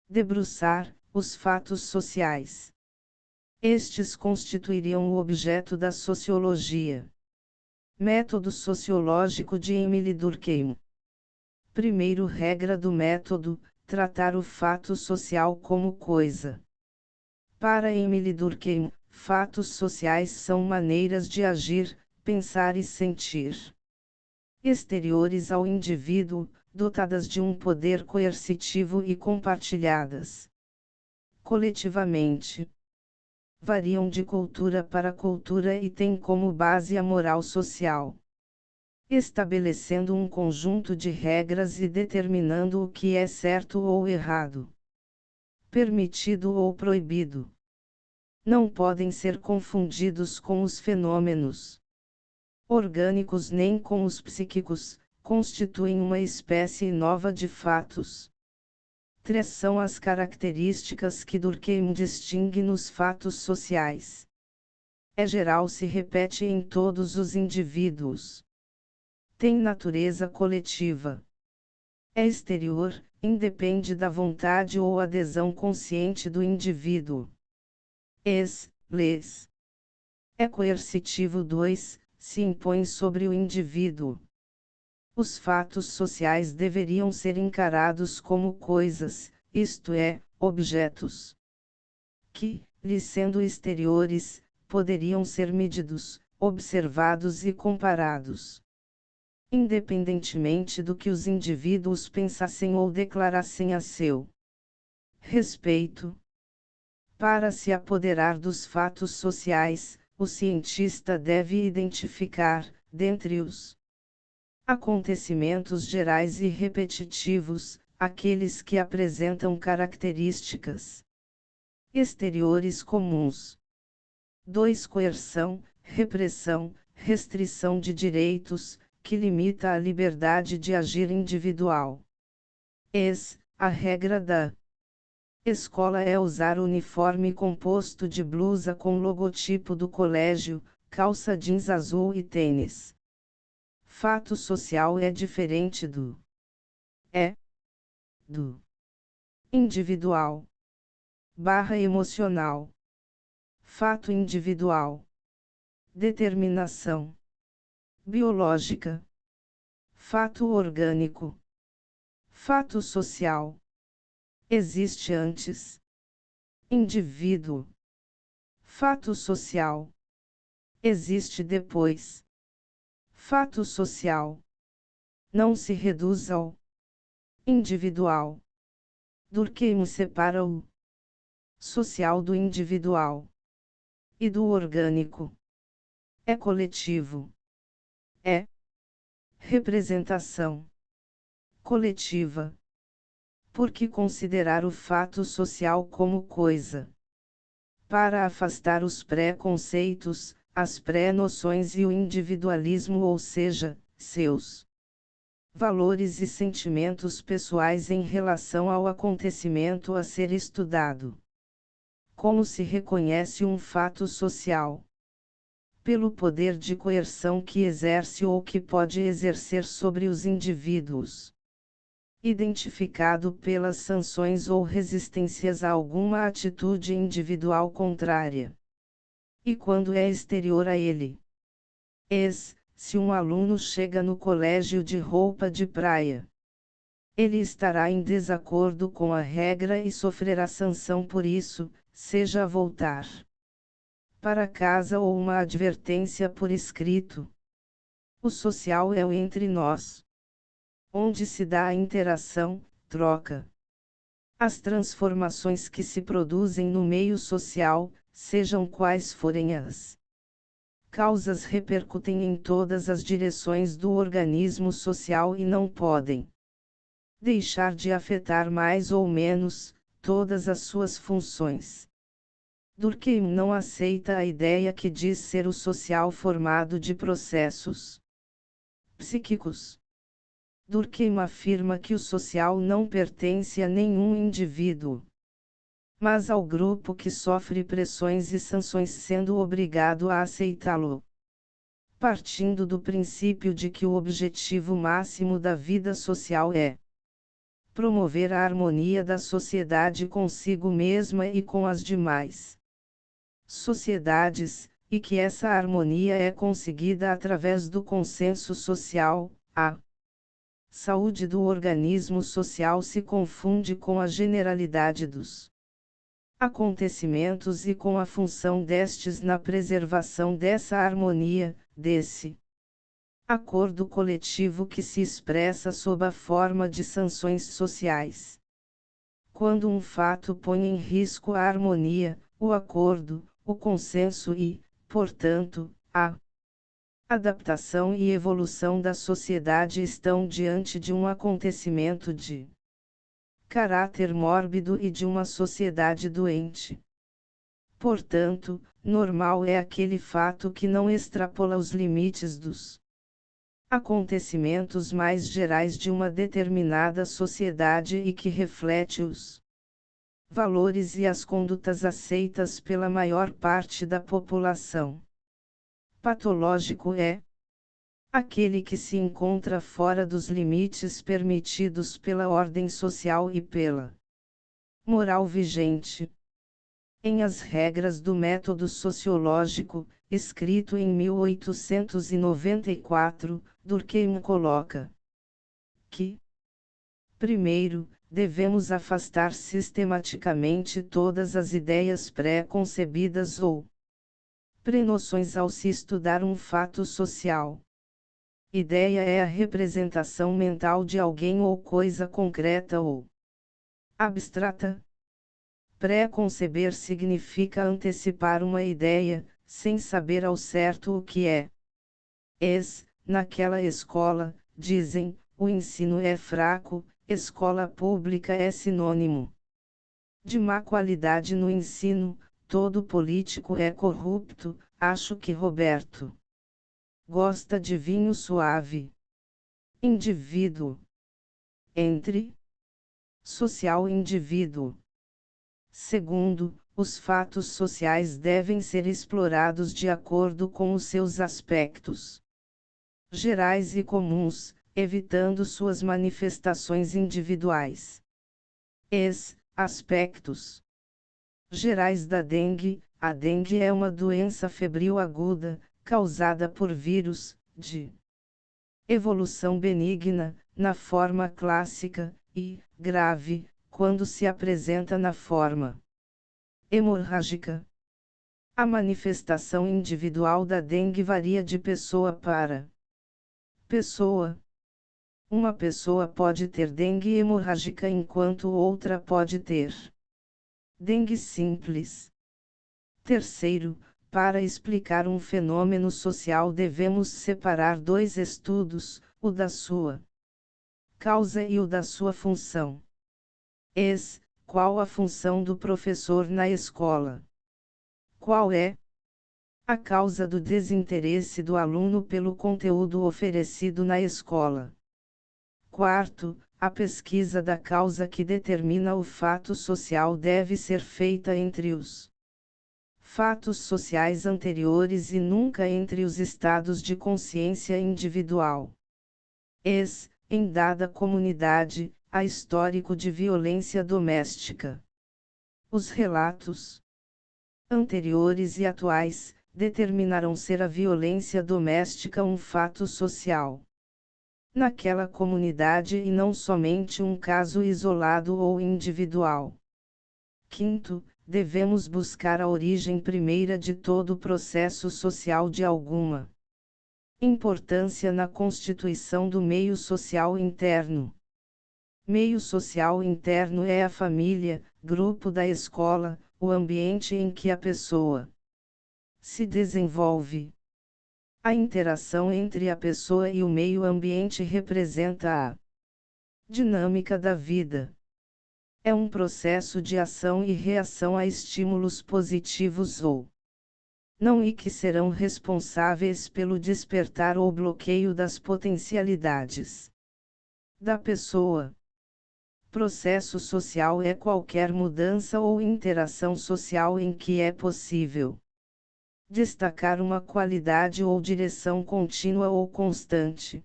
debruçar, os fatos sociais. Estes constituiriam o objeto da sociologia. Método sociológico de Emile Durkheim. Primeiro, regra do método: tratar o fato social como coisa. Para Emile Durkheim, fatos sociais são maneiras de agir, pensar e sentir exteriores ao indivíduo, dotadas de um poder coercitivo e compartilhadas coletivamente. Variam de cultura para cultura e têm como base a moral social, estabelecendo um conjunto de regras e determinando o que é certo ou errado, permitido ou proibido. não podem ser confundidos com os fenômenos orgânicos nem com os psíquicos, constituem uma espécie nova de fatos. Três são as características que Durkheim distingue nos fatos sociais. É geral, se repete em todos os indivíduos. Tem natureza coletiva. É exterior, independe da vontade ou adesão consciente do indivíduo. Les. É coercitivo. 2. Se impõe sobre o indivíduo. Os fatos sociais deveriam ser encarados como coisas, isto é, objetos, que, lhe sendo exteriores, poderiam ser medidos, observados e comparados, independentemente do que os indivíduos pensassem ou declarassem a seu respeito. Para se apoderar dos fatos sociais, o cientista deve identificar, dentre os acontecimentos gerais e repetitivos, aqueles que apresentam características exteriores comuns. 2. Coerção, repressão, restrição de direitos, que limita a liberdade de agir individual. A regra da escola é usar uniforme composto de blusa com logotipo do colégio, calça jeans azul e tênis. Fato social é diferente do individual / emocional. Fato individual. Determinação biológica. Fato orgânico. Fato social. Existe antes. Indivíduo. Fato social. Existe depois. Fato social. Não se reduz ao individual. Durkheim separa o social do individual e do orgânico. É coletivo. É representação coletiva. Porque considerar o fato social como coisa, para afastar os pré-conceitos, as pré-noções e o individualismo, ou seja, seus valores e sentimentos pessoais em relação ao acontecimento a ser estudado. Como se reconhece um fato social? Pelo poder de coerção que exerce ou que pode exercer sobre os indivíduos. Identificado pelas sanções ou resistências a alguma atitude individual contrária. E quando é exterior a ele. Se um aluno chega no colégio de roupa de praia, ele estará em desacordo com a regra e sofrerá sanção por isso, seja a voltar para casa ou uma advertência por escrito. O social é o entre nós, onde se dá a interação, troca. As transformações que se produzem no meio social, sejam quais forem as causas, repercutem em todas as direções do organismo social e não podem deixar de afetar mais ou menos todas as suas funções. Durkheim não aceita a ideia que diz ser o social formado de processos psíquicos. Durkheim afirma que o social não pertence a nenhum indivíduo, mas ao grupo que sofre pressões e sanções sendo obrigado a aceitá-lo. Partindo do princípio de que o objetivo máximo da vida social é promover a harmonia da sociedade consigo mesma e com as demais sociedades, e que essa harmonia é conseguida através do consenso social, a saúde do organismo social se confunde com a generalidade dos acontecimentos e com a função destes na preservação dessa harmonia, desse acordo coletivo que se expressa sob a forma de sanções sociais. Quando um fato põe em risco a harmonia, o acordo, o consenso e, portanto, a adaptação e evolução da sociedade estão diante de um acontecimento de caráter mórbido e de uma sociedade doente. Portanto, normal é aquele fato que não extrapola os limites dos acontecimentos mais gerais de uma determinada sociedade e que reflete os valores e as condutas aceitas pela maior parte da população. Patológico é aquele que se encontra fora dos limites permitidos pela ordem social e pela moral vigente. Em As Regras do Método Sociológico, escrito em 1894, Durkheim coloca que, primeiro, devemos afastar sistematicamente todas as ideias pré-concebidas ou prenoções ao se estudar um fato social. Ideia é a representação mental de alguém ou coisa concreta ou abstrata. Pré-conceber significa antecipar uma ideia, sem saber ao certo o que é. Naquela escola, dizem, o ensino é fraco, escola pública é sinônimo de má qualidade no ensino, todo político é corrupto. Acho que Roberto gosta de vinho suave. Indivíduo. Entre social e indivíduo. Segundo, os fatos sociais devem ser explorados de acordo com os seus aspectos gerais e comuns, evitando suas manifestações individuais. Aspectos gerais da dengue. A dengue é uma doença febril aguda, causada por vírus, de evolução benigna, na forma clássica, e grave, quando se apresenta na forma hemorrágica. A manifestação individual da dengue varia de pessoa para pessoa. Uma pessoa pode ter dengue hemorrágica enquanto outra pode ter dengue simples. Terceiro, para explicar um fenômeno social devemos separar dois estudos, o da sua causa e o da sua função. Qual a função do professor na escola? Qual é a causa do desinteresse do aluno pelo conteúdo oferecido na escola? Quarto, a pesquisa da causa que determina o fato social deve ser feita entre os fatos sociais anteriores e nunca entre os estados de consciência individual. Em dada comunidade, há histórico de violência doméstica. Os relatos anteriores e atuais determinarão ser a violência doméstica um fato social naquela comunidade e não somente um caso isolado ou individual. Quinto, devemos buscar a origem primeira de todo o processo social de alguma importância na constituição do meio social interno. Meio social interno é a família, grupo da escola, o ambiente em que a pessoa se desenvolve. A interação entre a pessoa e o meio ambiente representa a dinâmica da vida. É um processo de ação e reação a estímulos positivos ou não e que serão responsáveis pelo despertar ou bloqueio das potencialidades da pessoa. Processo social é qualquer mudança ou interação social em que é possível destacar uma qualidade ou direção contínua ou constante.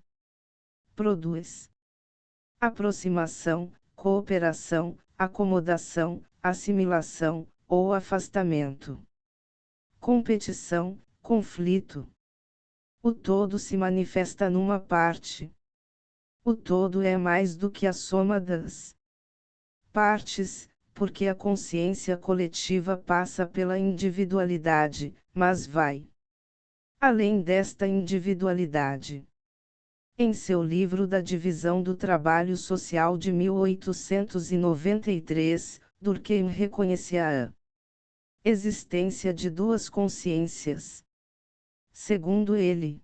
Produz aproximação, cooperação, acomodação, assimilação, ou afastamento. Competição, conflito. O todo se manifesta numa parte. O todo é mais do que a soma das partes, porque a consciência coletiva passa pela individualidade, mas vai além desta individualidade. Em seu livro da Divisão do Trabalho Social de 1893, Durkheim reconhecia a existência de duas consciências. Segundo ele,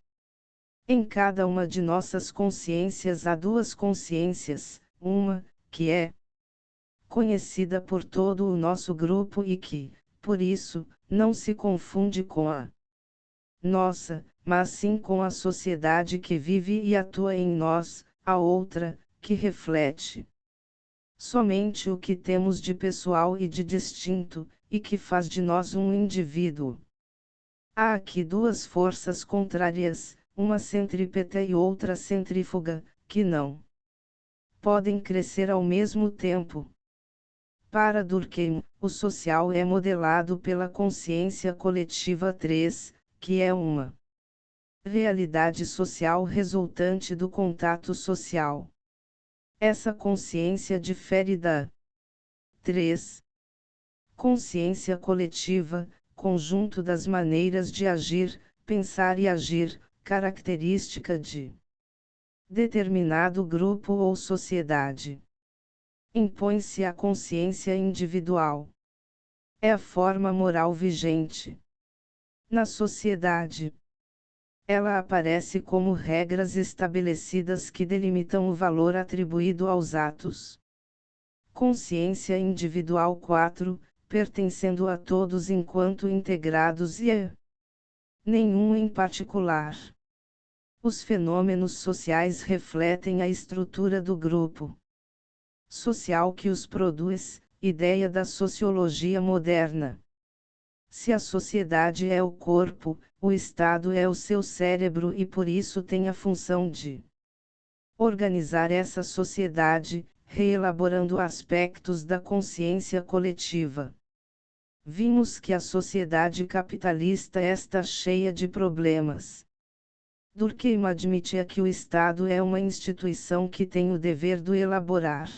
em cada uma de nossas consciências há duas consciências, uma, que é conhecida por todo o nosso grupo e que, por isso, não se confunde com a nossa, mas sim com a sociedade que vive e atua em nós, a outra, que reflete somente o que temos de pessoal e de distinto, e que faz de nós um indivíduo. Há aqui duas forças contrárias, uma centrípeta e outra centrífuga, que não podem crescer ao mesmo tempo. Para Durkheim, o social é modelado pela consciência coletiva 3, que é uma realidade social resultante do contato social. Essa consciência difere da 3. Consciência coletiva, conjunto das maneiras de agir, pensar e agir, característica de determinado grupo ou sociedade. Impõe-se a consciência individual. É a forma moral vigente na sociedade. Ela aparece como regras estabelecidas que delimitam o valor atribuído aos atos. Consciência individual 4, pertencendo a todos enquanto integrados e a nenhum em particular. Os fenômenos sociais refletem a estrutura do grupo social que os produz, ideia da sociologia moderna. Se a sociedade é o corpo, o Estado é o seu cérebro e por isso tem a função de organizar essa sociedade, reelaborando aspectos da consciência coletiva. Vimos que a sociedade capitalista está cheia de problemas. Durkheim admitia que o Estado é uma instituição que tem o dever de elaborar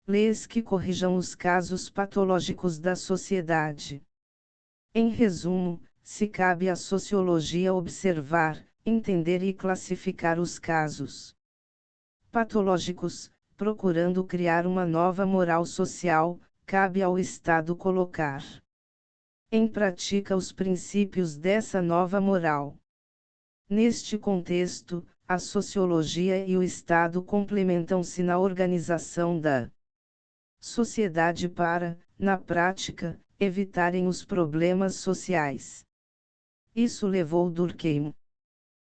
leis que corrijam os casos patológicos da sociedade. Em resumo, se cabe à sociologia observar, entender e classificar os casos patológicos, procurando criar uma nova moral social, cabe ao Estado colocar em prática os princípios dessa nova moral. Neste contexto, a sociologia e o Estado complementam-se na organização da sociedade para, na prática, evitarem os problemas sociais. Isso levou Durkheim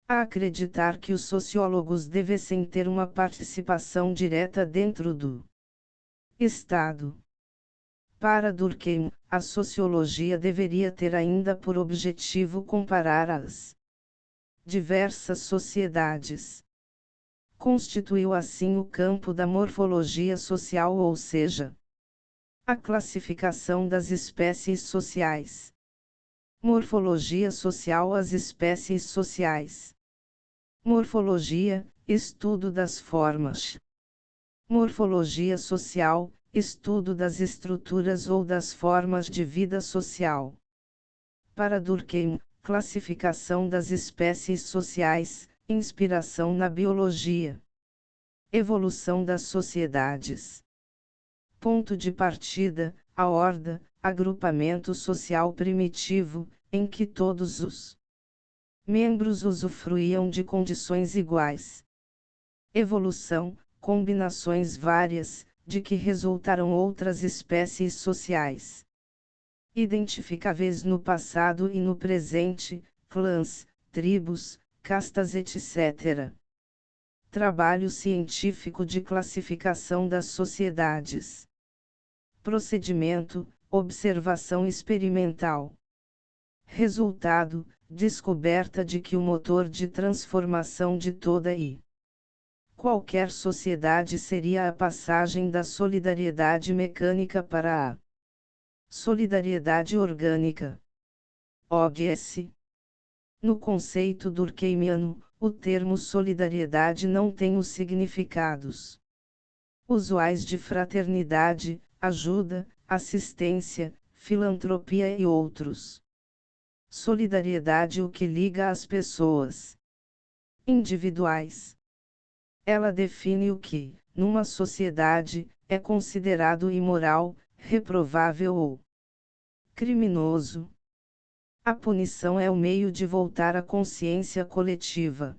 a acreditar que os sociólogos devessem ter uma participação direta dentro do Estado. Para Durkheim, a sociologia deveria ter ainda por objetivo comparar as diversas sociedades. Constituiu assim o campo da morfologia social, ou seja, a classificação das espécies sociais. Morfologia social, as espécies sociais. Morfologia, estudo das formas. Morfologia social, estudo das estruturas ou das formas de vida social. Para Durkheim, classificação das espécies sociais, inspiração na biologia. Evolução das sociedades. Ponto de partida, a horda, agrupamento social primitivo, em que todos os membros usufruíam de condições iguais. Evolução, combinações várias, de que resultaram outras espécies sociais identificáveis no passado e no presente, clãs, tribos, castas etc. Trabalho científico de classificação das sociedades. Procedimento, observação experimental. Resultado, descoberta de que o motor de transformação de toda e qualquer sociedade seria a passagem da solidariedade mecânica para a solidariedade orgânica. OBS. No conceito durkheimiano, o termo solidariedade não tem os significados usuais de fraternidade, ajuda, assistência, filantropia e outros. Solidariedade o que liga as pessoas individuais. Ela define o que, numa sociedade, é considerado imoral, reprovável ou criminoso. A punição é o meio de voltar à consciência coletiva.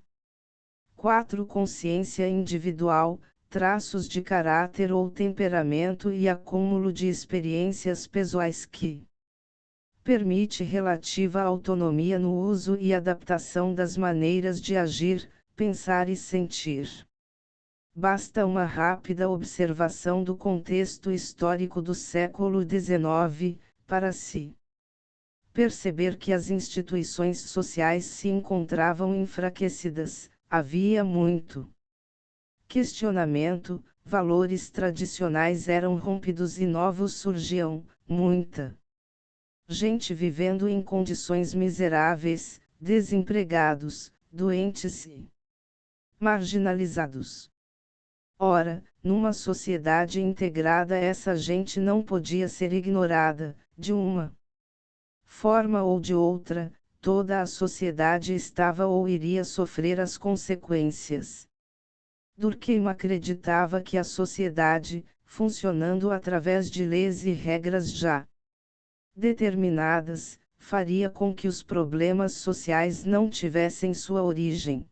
4. Consciência individual, traços de caráter ou temperamento e acúmulo de experiências pessoais que permite relativa autonomia no uso e adaptação das maneiras de agir, pensar e sentir. Basta uma rápida observação do contexto histórico do século XIX, para se perceber que as instituições sociais se encontravam enfraquecidas, havia muito questionamento, valores tradicionais eram rompidos e novos surgiam, muita gente vivendo em condições miseráveis, desempregados, doentes e marginalizados. Ora, numa sociedade integrada essa gente não podia ser ignorada, de uma forma ou de outra, toda a sociedade estava ou iria sofrer as consequências. Durkheim acreditava que a sociedade, funcionando através de leis e regras já determinadas, faria com que os problemas sociais não tivessem sua origem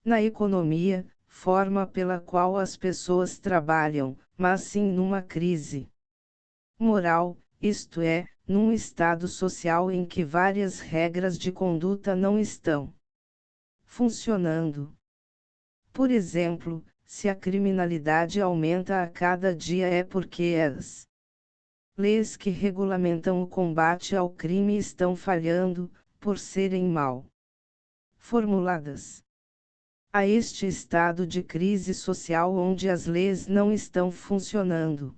na economia, forma pela qual as pessoas trabalham, mas sim numa crise moral, isto é, num estado social em que várias regras de conduta não estão funcionando. Por exemplo, se a criminalidade aumenta a cada dia é porque as leis que regulamentam o combate ao crime estão falhando, por serem mal formuladas. A este estado de crise social onde as leis não estão funcionando,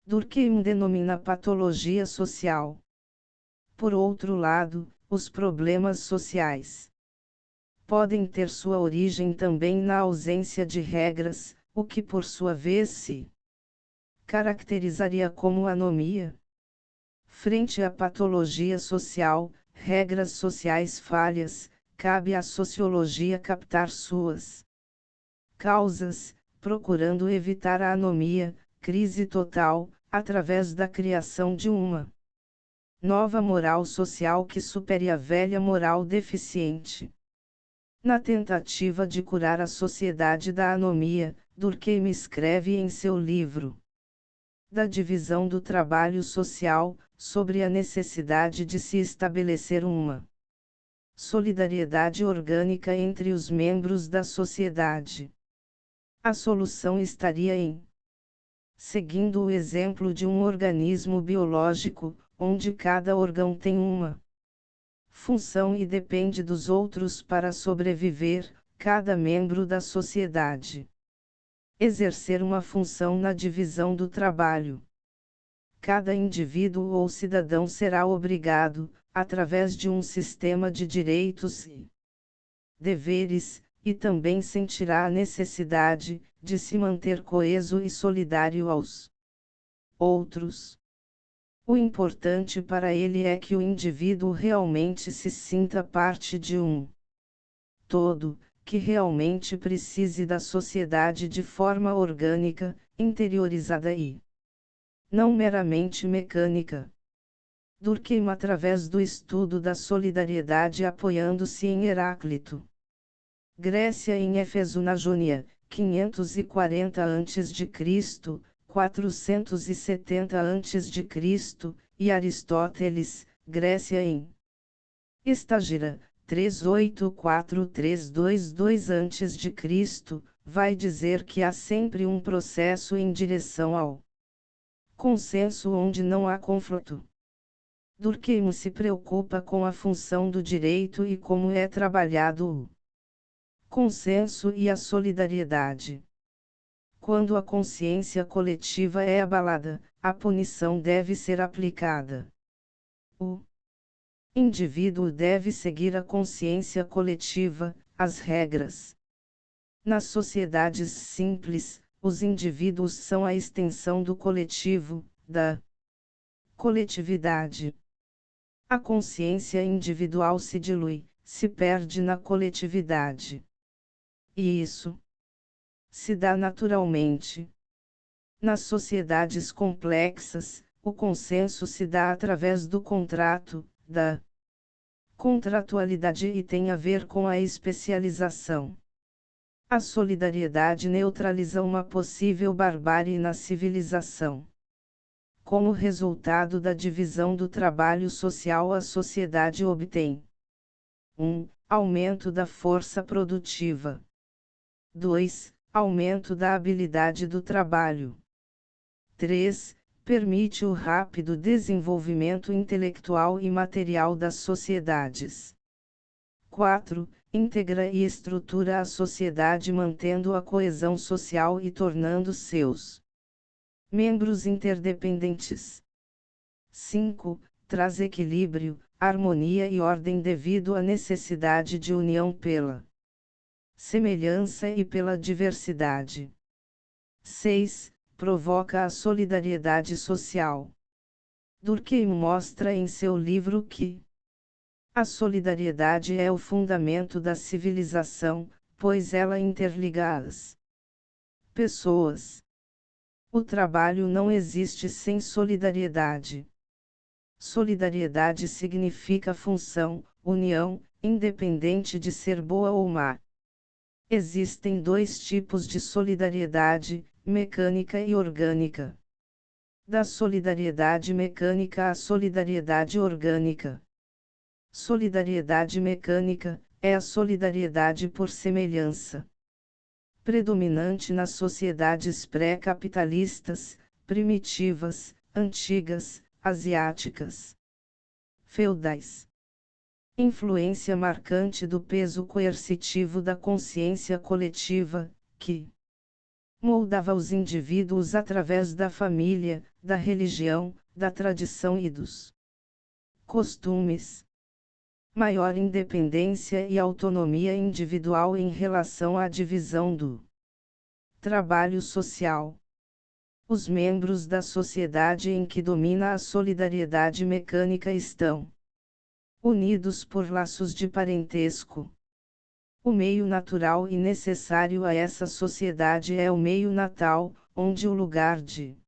Durkheim denomina patologia social. Por outro lado, os problemas sociais podem ter sua origem também na ausência de regras, o que por sua vez se caracterizaria como anomia. Frente à patologia social, regras sociais falhas, cabe à sociologia captar suas causas, procurando evitar a anomia, crise total, através da criação de uma nova moral social que supere a velha moral deficiente. Na tentativa de curar a sociedade da anomia, Durkheim escreve em seu livro Da Divisão do Trabalho Social, sobre a necessidade de se estabelecer uma solidariedade orgânica entre os membros da sociedade. A solução estaria em seguindo o exemplo de um organismo biológico, onde cada órgão tem uma função e depende dos outros para sobreviver, cada membro da sociedade exercer uma função na divisão do trabalho. Cada indivíduo ou cidadão será obrigado, através de um sistema de direitos e deveres, e também sentirá a necessidade de se manter coeso e solidário aos outros. O importante para ele é que o indivíduo realmente se sinta parte de um todo, que realmente precise da sociedade de forma orgânica, interiorizada e não meramente mecânica. Durkheim através do estudo da solidariedade apoiando-se em Heráclito. Grécia em Éfeso na Jônia, 540 a.C., 470 a.C., e Aristóteles, Grécia em Estágira, 384-322 a.C., vai dizer que há sempre um processo em direção ao consenso onde não há conflito. Durkheim se preocupa com a função do direito e como é trabalhado o consenso e a solidariedade. Quando a consciência coletiva é abalada, a punição deve ser aplicada. O indivíduo deve seguir a consciência coletiva, as regras. Nas sociedades simples, os indivíduos são a extensão do coletivo, da coletividade. A consciência individual se dilui, se perde na coletividade. E isso se dá naturalmente. Nas sociedades complexas, o consenso se dá através do contrato, da contratualidade e tem a ver com a especialização. A solidariedade neutraliza uma possível barbárie na civilização. Como resultado da divisão do trabalho social, a sociedade obtém 1. Aumento da força produtiva. 2. Aumento da habilidade do trabalho. 3. Permite o rápido desenvolvimento intelectual e material das sociedades. 4. Integra e estrutura a sociedade mantendo a coesão social e tornando seus membros interdependentes. 5. Traz equilíbrio, harmonia e ordem devido à necessidade de união pela semelhança e pela diversidade. 6. Provoca a solidariedade social. Durkheim mostra em seu livro que a solidariedade é o fundamento da civilização, pois ela interliga as pessoas. O trabalho não existe sem solidariedade. Solidariedade significa função, união, independente de ser boa ou má. Existem dois tipos de solidariedade, mecânica e orgânica. Da solidariedade mecânica à solidariedade orgânica. Solidariedade mecânica é a solidariedade por semelhança. Predominante nas sociedades pré-capitalistas, primitivas, antigas, asiáticas, feudais. Influência marcante do peso coercitivo da consciência coletiva, que moldava os indivíduos através da família, da religião, da tradição e dos costumes. Maior independência e autonomia individual em relação à divisão do trabalho social. Os membros da sociedade em que domina a solidariedade mecânica estão unidos por laços de parentesco. O meio natural e necessário a essa sociedade é o meio natal, onde o lugar de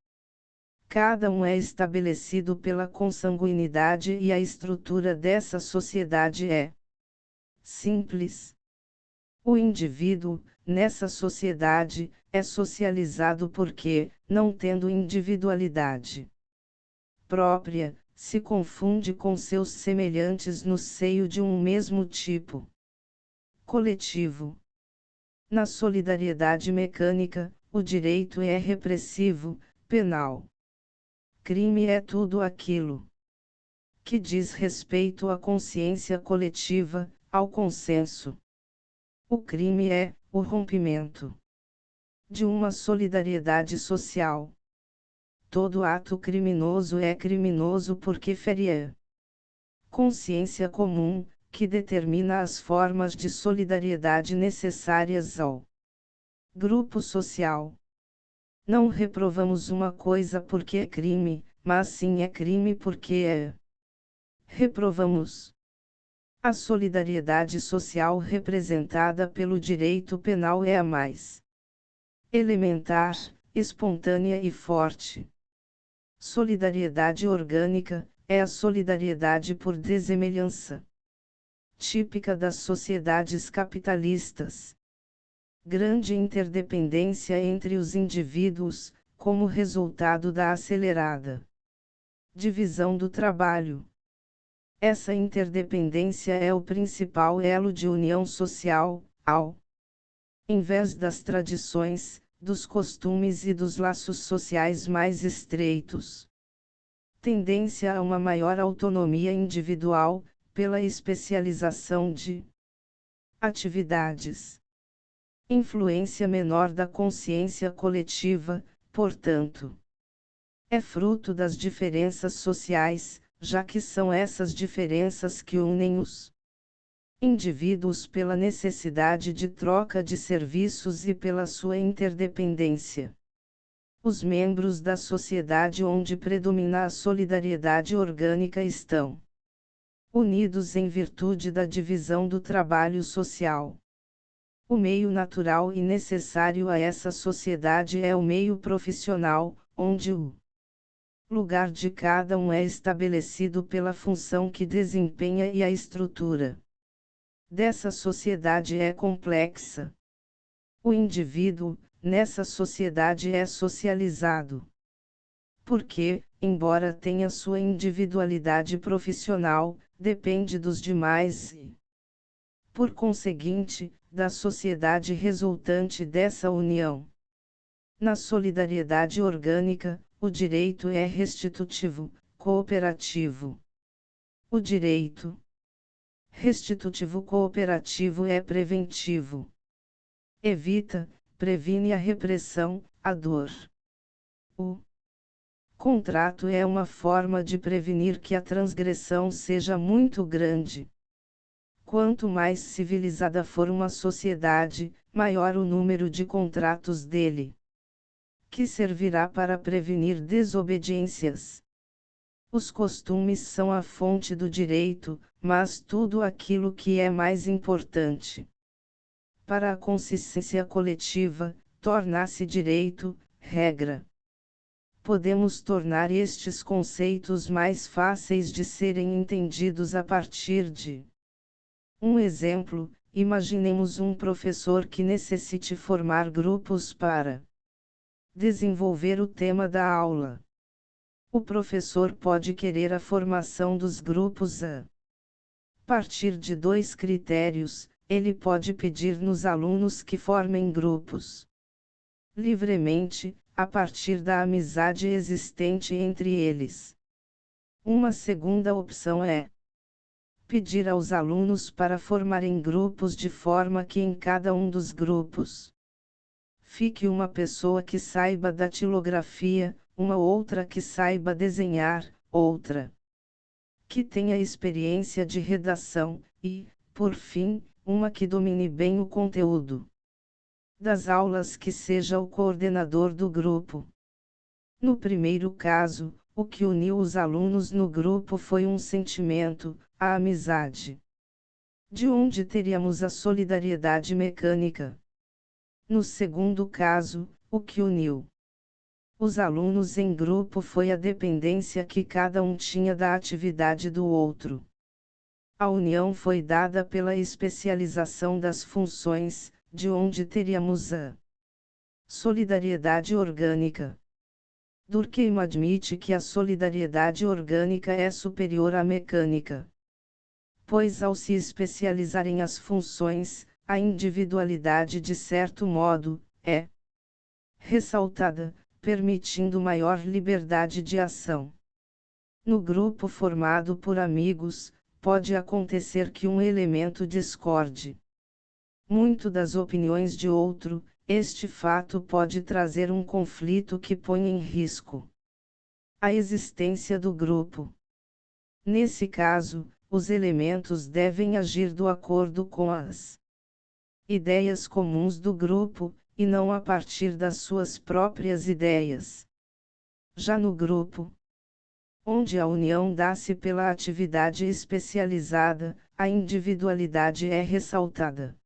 cada um é estabelecido pela consanguinidade e a estrutura dessa sociedade é simples. O indivíduo, nessa sociedade, é socializado porque, não tendo individualidade própria, se confunde com seus semelhantes no seio de um mesmo tipo coletivo. Na solidariedade mecânica, o direito é repressivo, penal. Crime é tudo aquilo que diz respeito à consciência coletiva, ao consenso. O crime é o rompimento de uma solidariedade social. Todo ato criminoso é criminoso porque fere a consciência comum, que determina as formas de solidariedade necessárias ao grupo social. Não reprovamos uma coisa porque é crime, mas sim é crime porque é. Reprovamos. A solidariedade social representada pelo direito penal é a mais elementar, espontânea e forte. Solidariedade orgânica é a solidariedade por dessemelhança, típica das sociedades capitalistas. Grande interdependência entre os indivíduos, como resultado da acelerada divisão do trabalho. Essa interdependência é o principal elo de união social, ao invés das tradições, dos costumes e dos laços sociais mais estreitos. Tendência a uma maior autonomia individual, pela especialização de atividades. Influência menor da consciência coletiva, portanto, é fruto das diferenças sociais, já que são essas diferenças que unem os indivíduos pela necessidade de troca de serviços e pela sua interdependência. Os membros da sociedade onde predomina a solidariedade orgânica estão unidos em virtude da divisão do trabalho social. O meio natural e necessário a essa sociedade é o meio profissional, onde o lugar de cada um é estabelecido pela função que desempenha e a estrutura dessa sociedade é complexa. O indivíduo, nessa sociedade é socializado porque, embora tenha sua individualidade profissional, depende dos demais e, por conseguinte, da sociedade resultante dessa união. Na solidariedade orgânica, o direito é restitutivo, cooperativo. O direito restitutivo cooperativo é preventivo. Evita, previne a repressão, a dor. O contrato é uma forma de prevenir que a transgressão seja muito grande. Quanto mais civilizada for uma sociedade, maior o número de contratos dele, que servirá para prevenir desobediências. Os costumes são a fonte do direito, mas tudo aquilo que é mais importante para a consciência coletiva, torna-se direito, regra. Podemos tornar estes conceitos mais fáceis de serem entendidos a partir de um exemplo. Imaginemos um professor que necessite formar grupos para desenvolver o tema da aula. O professor pode querer a formação dos grupos a partir de dois critérios. Ele pode pedir nos alunos que formem grupos livremente, a partir da amizade existente entre eles. Uma segunda opção é pedir aos alunos para formarem grupos de forma que em cada um dos grupos fique uma pessoa que saiba datilografia, uma outra que saiba desenhar, outra que tenha experiência de redação, e, por fim, uma que domine bem o conteúdo das aulas, que seja o coordenador do grupo. No primeiro caso, o que uniu os alunos no grupo foi um sentimento, a amizade. De onde teríamos a solidariedade mecânica? No segundo caso, o que uniu os alunos em grupo foi a dependência que cada um tinha da atividade do outro. A união foi dada pela especialização das funções, de onde teríamos a solidariedade orgânica. Durkheim admite que a solidariedade orgânica é superior à mecânica, pois ao se especializarem as funções, a individualidade de certo modo é ressaltada, permitindo maior liberdade de ação. No grupo formado por amigos, pode acontecer que um elemento discorde muito das opiniões de outro. Este fato pode trazer um conflito que põe em risco a existência do grupo. Nesse caso, os elementos devem agir de acordo com as ideias comuns do grupo, e não a partir das suas próprias ideias. Já no grupo, onde a união dá-se pela atividade especializada, a individualidade é ressaltada.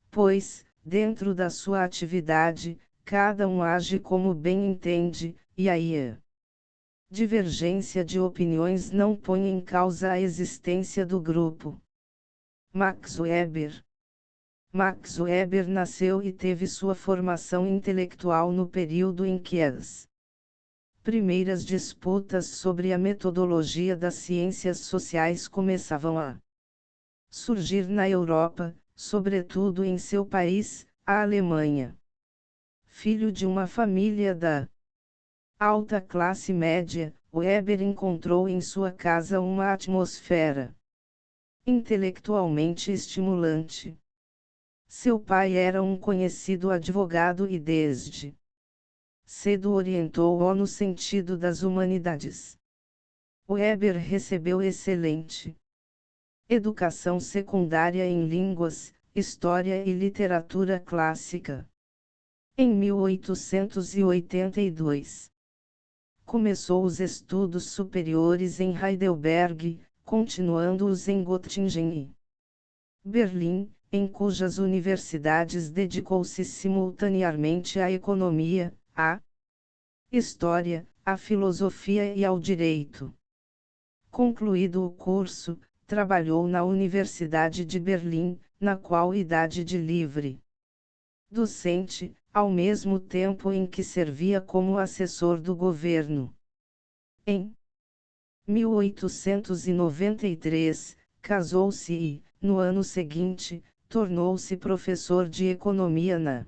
Pois, dentro da sua atividade, cada um age como bem entende, e aí a divergência de opiniões não põe em causa a existência do grupo. Max Weber. Max Weber nasceu e teve sua formação intelectual no período em que as primeiras disputas sobre a metodologia das ciências sociais começavam a surgir na Europa, sobretudo em seu país, a Alemanha. Filho de uma família da alta classe média, Weber encontrou em sua casa uma atmosfera intelectualmente estimulante. Seu pai era um conhecido advogado e desde cedo orientou-o no sentido das humanidades. Weber recebeu excelente educação secundária em línguas, história e literatura clássica. Em 1882, começou os estudos superiores em Heidelberg, continuando-os em Göttingen e Berlim, em cujas universidades dedicou-se simultaneamente à economia, à história, à filosofia e ao direito. Concluído o curso, trabalhou na Universidade de Berlim, na qual idade de livre docente, ao mesmo tempo em que servia como assessor do governo. Em 1893, casou-se e, no ano seguinte, tornou-se professor de economia na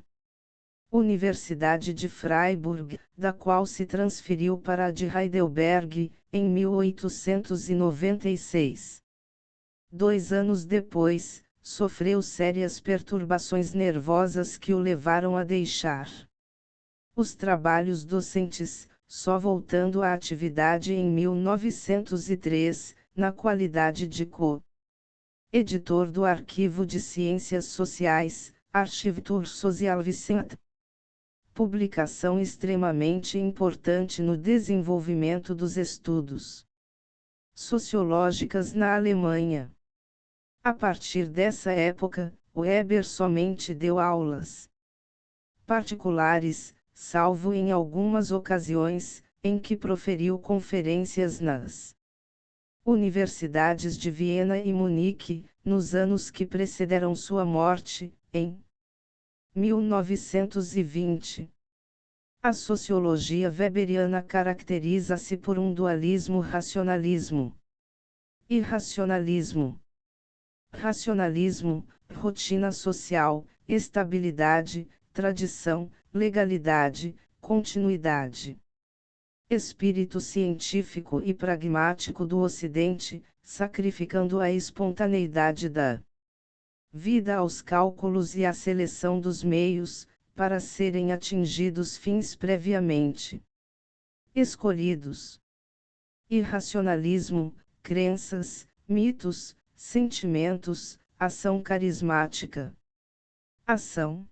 Universidade de Freiburg, da qual se transferiu para a de Heidelberg, em 1896. 2 anos depois, sofreu sérias perturbações nervosas que o levaram a deixar os trabalhos docentes, só voltando à atividade em 1903, na qualidade de co-editor do Arquivo de Ciências Sociais, Archiv zur Sozialwissenschaft. Publicação extremamente importante no desenvolvimento dos estudos sociológicos na Alemanha. A partir dessa época, Weber somente deu aulas particulares, salvo em algumas ocasiões, em que proferiu conferências nas universidades de Viena e Munique, nos anos que precederam sua morte, em 1920. A sociologia weberiana caracteriza-se por um dualismo racionalismo e irracionalismo. Racionalismo, rotina social, estabilidade, tradição, legalidade, continuidade. Espírito científico e pragmático do Ocidente, sacrificando a espontaneidade da vida aos cálculos e à seleção dos meios, para serem atingidos fins previamente escolhidos. Irracionalismo, crenças, mitos, sentimentos, ação carismática. Ação.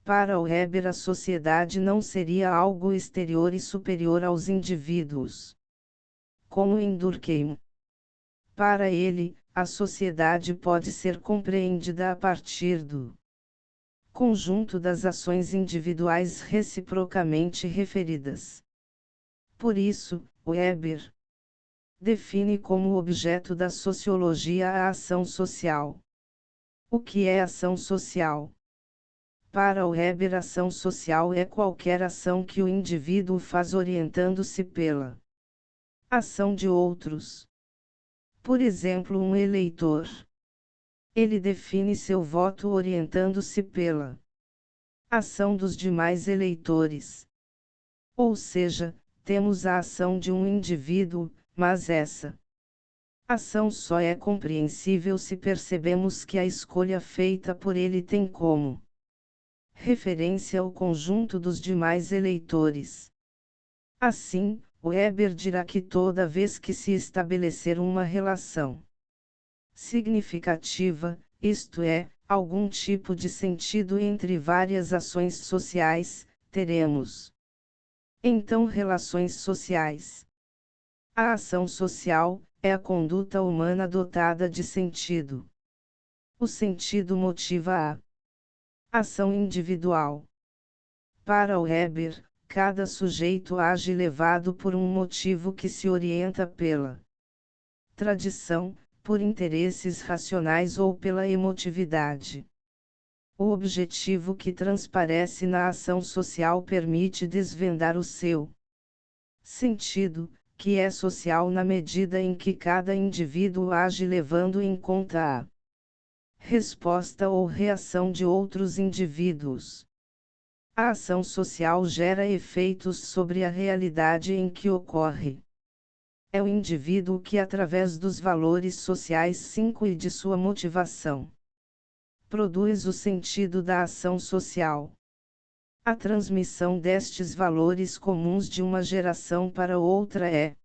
Para Weber, a sociedade não seria algo exterior e superior aos indivíduos, como em Durkheim. Para ele, a sociedade pode ser compreendida a partir do conjunto das ações individuais reciprocamente referidas. Por isso, Weber define como objeto da sociologia a ação social. O que é ação social? Para Weber, ação social é qualquer ação que o indivíduo faz orientando-se pela ação de outros. Por exemplo, um eleitor. Ele define seu voto orientando-se pela ação dos demais eleitores. Ou seja, temos a ação de um indivíduo, mas essa ação só é compreensível se percebemos que a escolha feita por ele tem como referência o conjunto dos demais eleitores. Assim, Weber dirá que toda vez que se estabelecer uma relação significativa, isto é, algum tipo de sentido entre várias ações sociais, teremos então relações sociais. A ação social é a conduta humana dotada de sentido. O sentido motiva a ação individual. Para Weber, cada sujeito age levado por um motivo que se orienta pela tradição, por interesses racionais ou pela emotividade. O objetivo que transparece na ação social permite desvendar o seu sentido, que é social na medida em que cada indivíduo age levando em conta a resposta ou reação de outros indivíduos. A ação social gera efeitos sobre a realidade em que ocorre. É o indivíduo que, através dos valores sociais 5 e de sua motivação, produz o sentido da ação social. A transmissão destes valores comuns de uma geração para outra é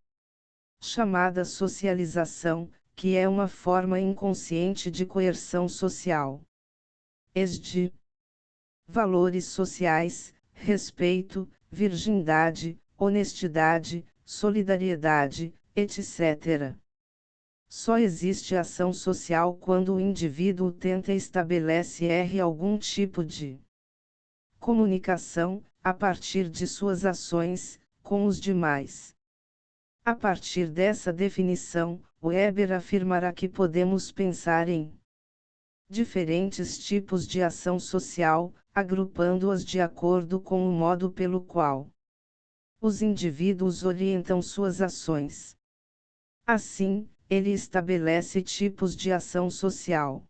chamada socialização, que é uma forma inconsciente de coerção social. De valores sociais, respeito, virgindade, honestidade, solidariedade, etc. Só existe ação social quando o indivíduo tenta estabelecer algum tipo de comunicação, a partir de suas ações, com os demais. A partir dessa definição, Weber afirmará que podemos pensar em diferentes tipos de ação social, agrupando-as de acordo com o modo pelo qual os indivíduos orientam suas ações. Assim, ele estabelece tipos de ação social.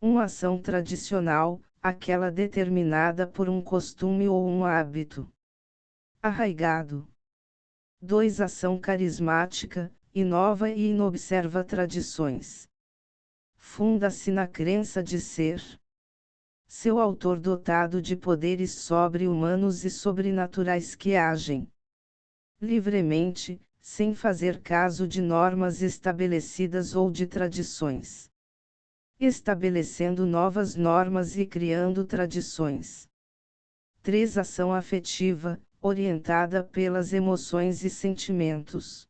Uma ação tradicional, aquela determinada por um costume ou um hábito arraigado. 2. Ação carismática, inova e inobserva tradições. Funda-se na crença de ser seu autor dotado de poderes sobre-humanos e sobrenaturais que agem livremente, sem fazer caso de normas estabelecidas ou de tradições, estabelecendo novas normas e criando tradições. 3. Ação afetiva, orientada pelas emoções e sentimentos.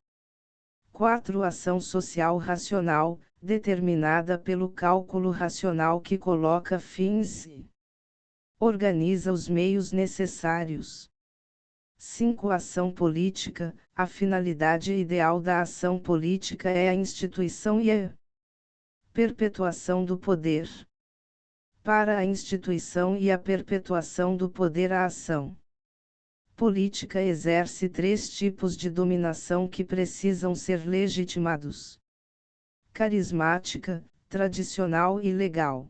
4. Ação social racional, determinada pelo cálculo racional que coloca fins e organiza os meios necessários. 5. Ação política, a finalidade ideal da ação política é a instituição e a perpetuação do poder. Para a instituição e a perpetuação do poder, a ação política exerce 3 tipos de dominação que precisam ser legitimados: carismática, tradicional e legal.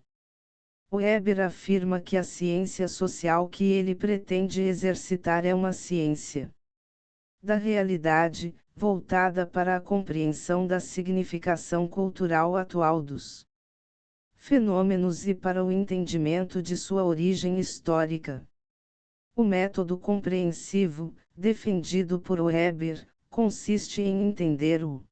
Weber afirma que a ciência social que ele pretende exercitar é uma ciência da realidade, voltada para a compreensão da significação cultural atual dos fenômenos e para o entendimento de sua origem histórica. O método compreensivo, defendido por Weber, consiste em entender o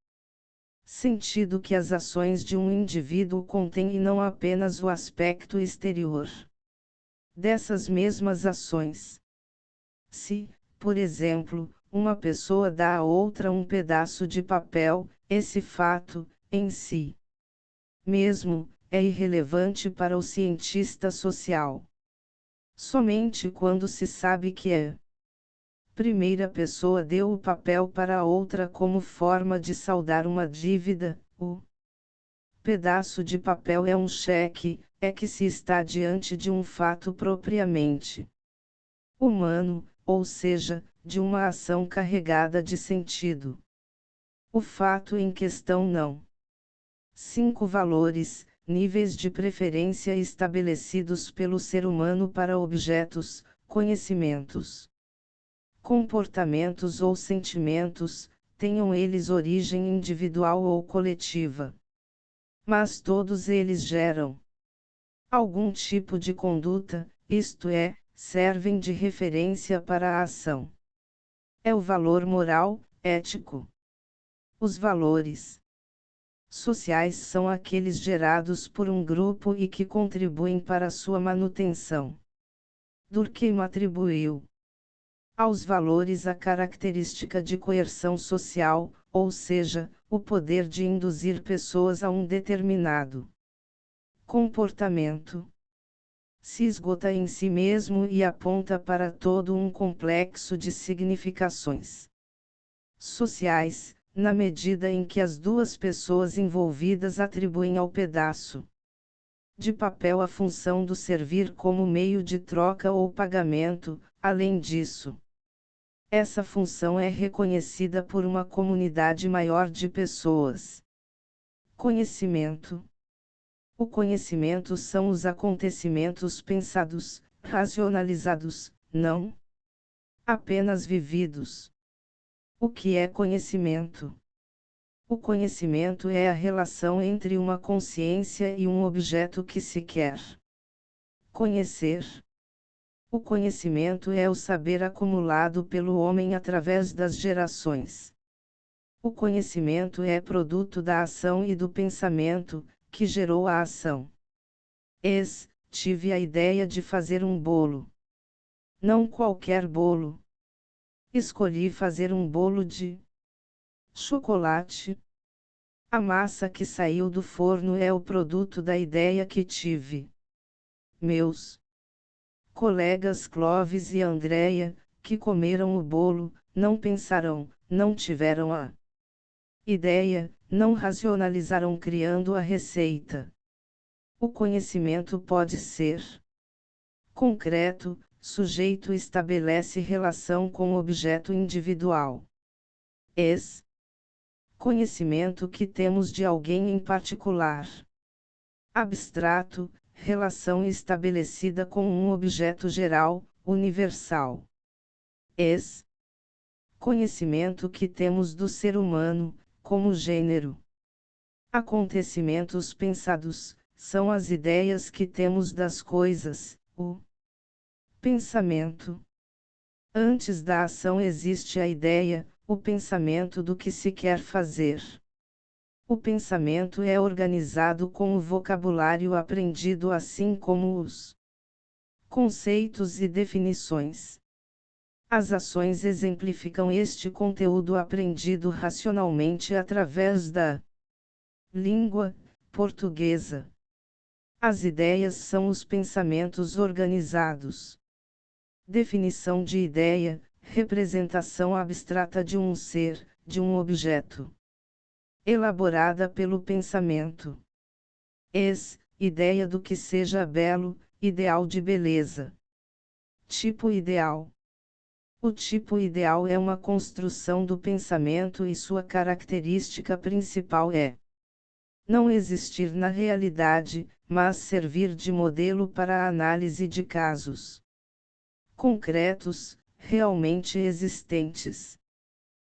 sentido que as ações de um indivíduo contêm e não apenas o aspecto exterior dessas mesmas ações. Se, por exemplo, uma pessoa dá a outra um pedaço de papel, esse fato, em si mesmo, é irrelevante para o cientista social. Somente quando se sabe que a primeira pessoa deu o papel para a outra como forma de saldar uma dívida, o pedaço de papel é um cheque, é que se está diante de um fato propriamente humano, ou seja, de uma ação carregada de sentido. O fato em questão não. 5. Valores, níveis de preferência estabelecidos pelo ser humano para objetos, conhecimentos, comportamentos ou sentimentos, tenham eles origem individual ou coletiva. Mas todos eles geram algum tipo de conduta, isto é, servem de referência para a ação. É o valor moral, ético. Os valores sociais são aqueles gerados por um grupo e que contribuem para sua manutenção. Durkheim atribuiu aos valores a característica de coerção social, ou seja, o poder de induzir pessoas a um determinado comportamento. Se esgota em si mesmo e aponta para todo um complexo de significações sociais, na medida em que as duas pessoas envolvidas atribuem ao pedaço de papel a função do servir como meio de troca ou pagamento. Além disso, essa função é reconhecida por uma comunidade maior de pessoas. Conhecimento. O conhecimento são os acontecimentos pensados, racionalizados, não apenas vividos. O que é conhecimento? O conhecimento é a relação entre uma consciência e um objeto que se quer conhecer. O conhecimento é o saber acumulado pelo homem através das gerações. O conhecimento é produto da ação e do pensamento, que gerou a ação. Tive a ideia de fazer um bolo. Não qualquer bolo. Escolhi fazer um bolo de chocolate. A massa que saiu do forno é o produto da ideia que tive. Meus colegas Clovis e Andréia, que comeram o bolo, não pensaram, não tiveram a ideia, não racionalizaram criando a receita. O conhecimento pode ser Concreto, sujeito estabelece relação com objeto individual. Conhecimento que temos de alguém em particular. Abstrato, relação estabelecida com um objeto geral, universal. Conhecimento que temos do ser humano, como gênero. Acontecimentos pensados, são as ideias que temos das coisas, o pensamento. Antes da ação existe a ideia, o pensamento do que se quer fazer. O pensamento é organizado com o vocabulário aprendido assim como os conceitos e definições. As ações exemplificam este conteúdo aprendido racionalmente através da língua portuguesa. As ideias são os pensamentos organizados. Definição de ideia: representação abstrata de um ser, de um objeto. Elaborada pelo pensamento. Ideia do que seja belo, ideal de beleza. Tipo ideal. O tipo ideal é uma construção do pensamento e sua característica principal é não existir na realidade, mas servir de modelo para a análise de casos concretos, realmente existentes.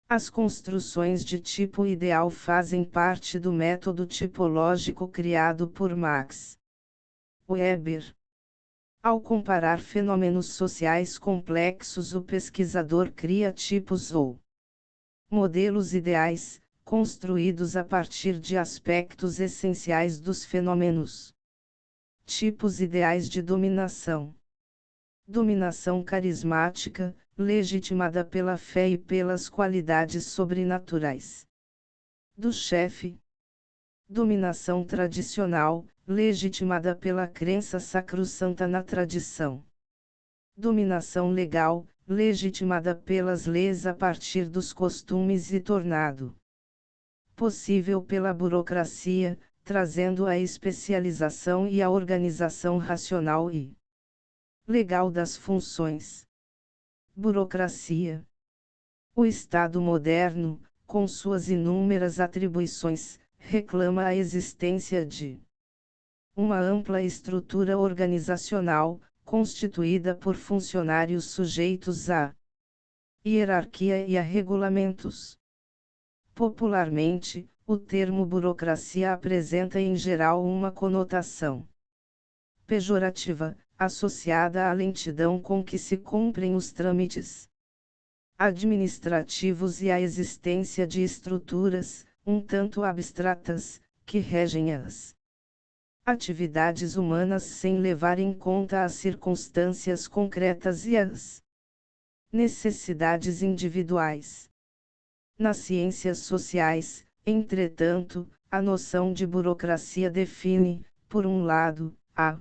As construções de tipo ideal fazem parte do método tipológico criado por Max Weber. Ao comparar fenômenos sociais complexos, o pesquisador cria tipos ou modelos ideais, construídos a partir de aspectos essenciais dos fenômenos. Tipos ideais de dominação. Dominação carismática, legitimada pela fé e pelas qualidades sobrenaturais do chefe. Dominação tradicional, legitimada pela crença sacrossanta na tradição. Dominação legal, legitimada pelas leis a partir dos costumes e tornado possível pela burocracia, trazendo a especialização e a organização racional e legal das funções. Burocracia. O Estado moderno, com suas inúmeras atribuições, reclama a existência de uma ampla estrutura organizacional, constituída por funcionários sujeitos à hierarquia e a regulamentos. Popularmente, o termo burocracia apresenta em geral uma conotação pejorativa, associada à lentidão com que se cumprem os trâmites administrativos e à existência de estruturas, um tanto abstratas, que regem as atividades humanas sem levar em conta as circunstâncias concretas e as necessidades individuais. Nas ciências sociais, entretanto, a noção de burocracia define, por um lado, a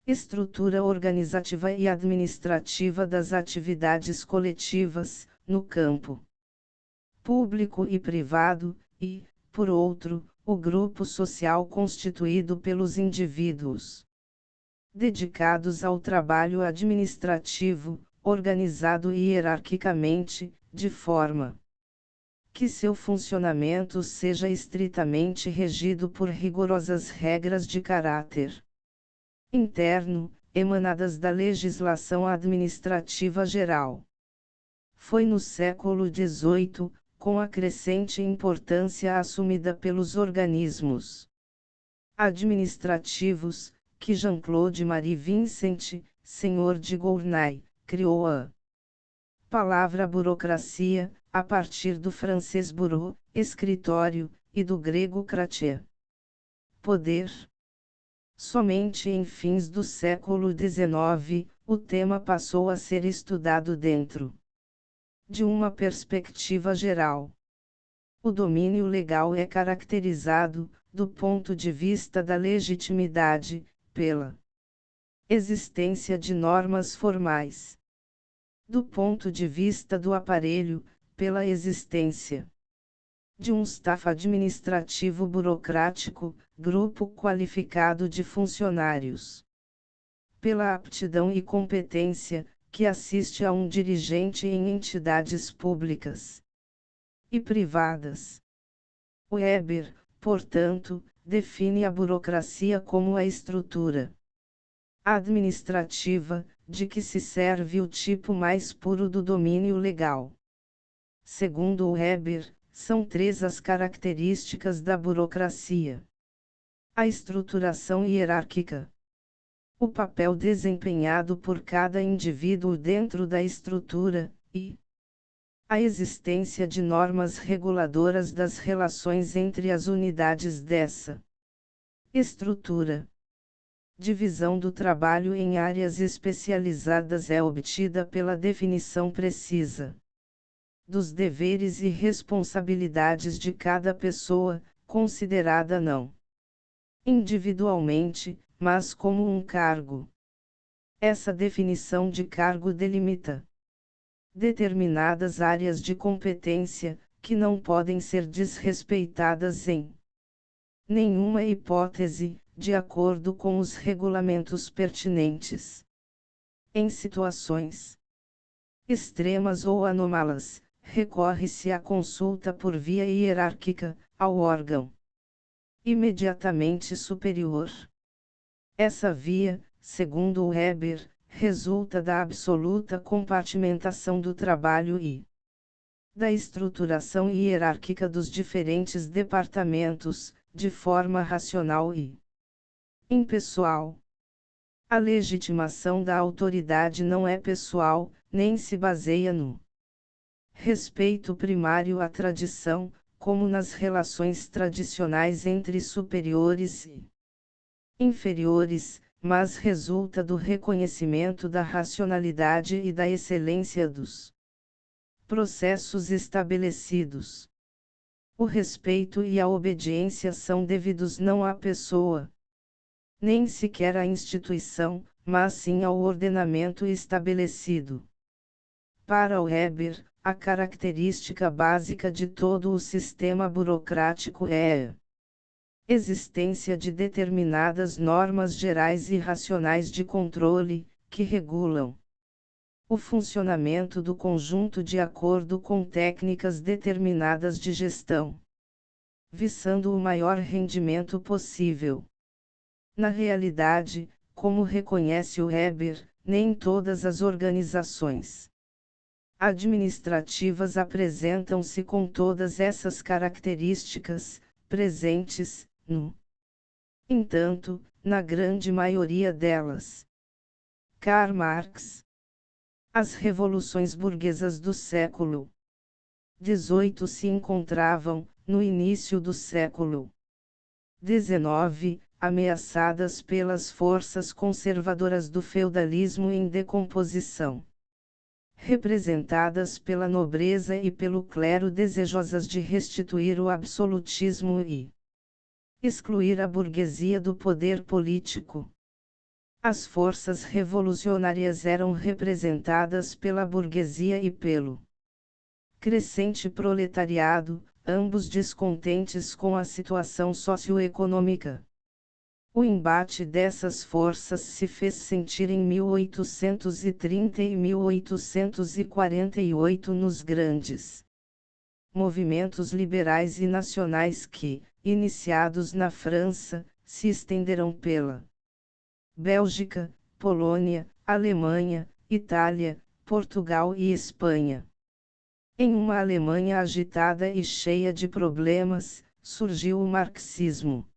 estrutura organizativa e administrativa das atividades coletivas, no campo público e privado, e, por outro, o grupo social constituído pelos indivíduos dedicados ao trabalho administrativo, organizado hierarquicamente, de forma que seu funcionamento seja estritamente regido por rigorosas regras de caráter interno, emanadas da legislação administrativa geral. Foi no século XVIII, com a crescente importância assumida pelos organismos administrativos, que Jean-Claude Marie Vincent, senhor de Gournay, criou a palavra burocracia, a partir do francês bureau, escritório, e do grego kratia, poder. Somente em fins do século XIX, o tema passou a ser estudado dentro de uma perspectiva geral. O domínio legal é caracterizado, do ponto de vista da legitimidade, pela existência de normas formais. Do ponto de vista do aparelho, pela existência de um staff administrativo burocrático, grupo qualificado de funcionários. pela aptidão e competência, que assiste a um dirigente em entidades públicas e privadas. Weber, portanto, define a burocracia como a estrutura administrativa, de que se serve o tipo mais puro do domínio legal. Segundo Weber, são três as características da burocracia: a estruturação hierárquica, o papel desempenhado por cada indivíduo dentro da estrutura, e a existência de normas reguladoras das relações entre as unidades dessa estrutura. Divisão do trabalho em áreas especializadas é obtida pela definição precisa dos deveres e responsabilidades de cada pessoa, considerada não individualmente, mas como um cargo. Essa definição de cargo delimita determinadas áreas de competência, que não podem ser desrespeitadas em nenhuma hipótese, de acordo com os regulamentos pertinentes. Em situações extremas ou anômalas, recorre-se à consulta por via hierárquica, ao órgão imediatamente superior. Essa via, segundo Weber, resulta da absoluta compartimentação do trabalho e da estruturação hierárquica dos diferentes departamentos, de forma racional e impessoal. A legitimação da autoridade não é pessoal, nem se baseia no respeito primário à tradição, como nas relações tradicionais entre superiores e inferiores, mas resulta do reconhecimento da racionalidade e da excelência dos processos estabelecidos. O respeito e a obediência são devidos não à pessoa, nem sequer à instituição, mas sim ao ordenamento estabelecido. Para Weber, a característica básica de todo o sistema burocrático é a existência de determinadas normas gerais e racionais de controle, que regulam o funcionamento do conjunto de acordo com técnicas determinadas de gestão, visando o maior rendimento possível. Na realidade, como reconhece Weber, nem todas as organizações administrativas apresentam-se com todas essas características, presentes, no entanto, na grande maioria delas. Karl Marx. As revoluções burguesas do século XVIII se encontravam, no início do século XIX, ameaçadas pelas forças conservadoras do feudalismo em decomposição, representadas pela nobreza e pelo clero desejosas de restituir o absolutismo e excluir a burguesia do poder político. As forças revolucionárias eram representadas pela burguesia e pelo crescente proletariado, ambos descontentes com a situação socioeconômica. O embate dessas forças se fez sentir em 1830 e 1848 nos grandes movimentos liberais e nacionais que, iniciados na França, se estenderam pela Bélgica, Polônia, Alemanha, Itália, Portugal e Espanha. Em uma Alemanha agitada e cheia de problemas, surgiu o marxismo.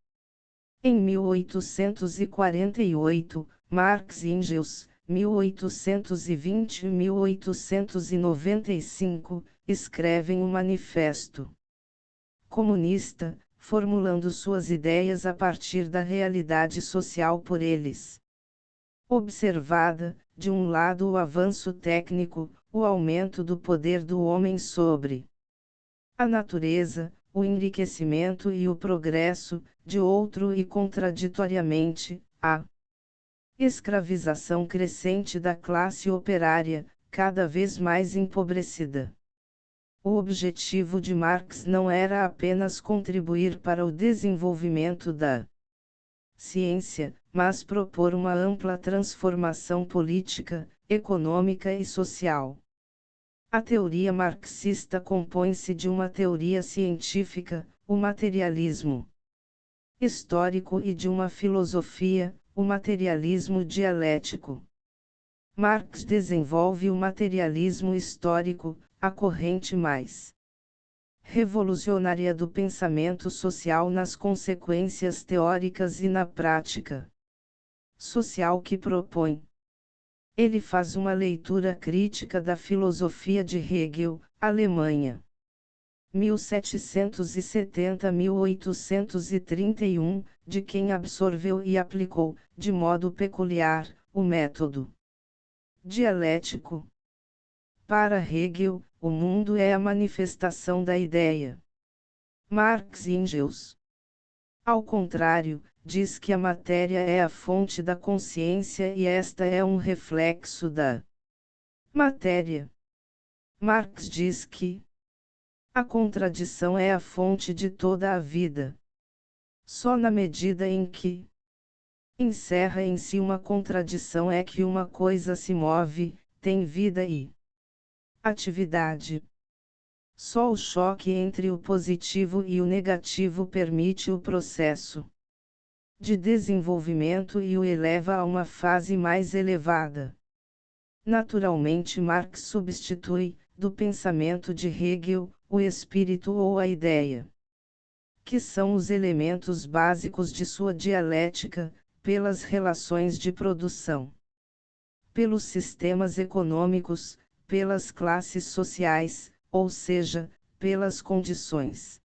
Em 1848, Marx e Engels, 1820-1895, escrevem um manifesto comunista, formulando suas ideias a partir da realidade social por eles observada, de um lado o avanço técnico, o aumento do poder do homem sobre a natureza, o enriquecimento e o progresso, de outro e contraditoriamente, a escravização crescente da classe operária, cada vez mais empobrecida. O objetivo de Marx não era apenas contribuir para o desenvolvimento da ciência, mas propor uma ampla transformação política, econômica e social. A teoria marxista compõe-se de uma teoria científica, o materialismo histórico, e de uma filosofia, o materialismo dialético. Marx desenvolve o materialismo histórico, a corrente mais revolucionária do pensamento social nas consequências teóricas e na prática social que propõe. Ele faz uma leitura crítica da filosofia de Hegel, Alemanha. 1770-1831, de quem absorveu e aplicou, de modo peculiar, o método dialético. Para Hegel, o mundo é a manifestação da ideia. Marx e Engels, ao contrário, diz que a matéria é a fonte da consciência e esta é um reflexo da matéria. Marx diz que a contradição é a fonte de toda a vida. Só na medida em que encerra em si uma contradição é que uma coisa se move, tem vida e atividade. Só o choque entre o positivo e o negativo permite o processo de desenvolvimento e o eleva a uma fase mais elevada. Naturalmente, Marx substitui, do pensamento de Hegel, o espírito ou a ideia, que são os elementos básicos de sua dialética, pelas relações de produção, pelos sistemas econômicos, pelas classes sociais, ou seja, pelas condições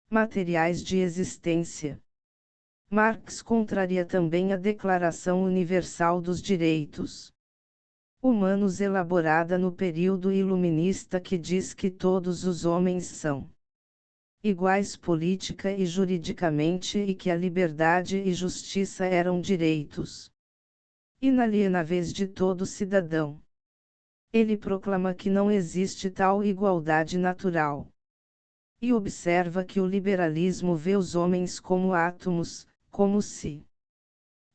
materiais de existência. Marx contraria também a Declaração Universal dos Direitos Humanos elaborada no período iluminista, que diz que todos os homens são iguais política e juridicamente e que a liberdade e justiça eram direitos inalienáveis de todo cidadão. Ele proclama que não existe tal igualdade natural. E observa que o liberalismo vê os homens como átomos, como se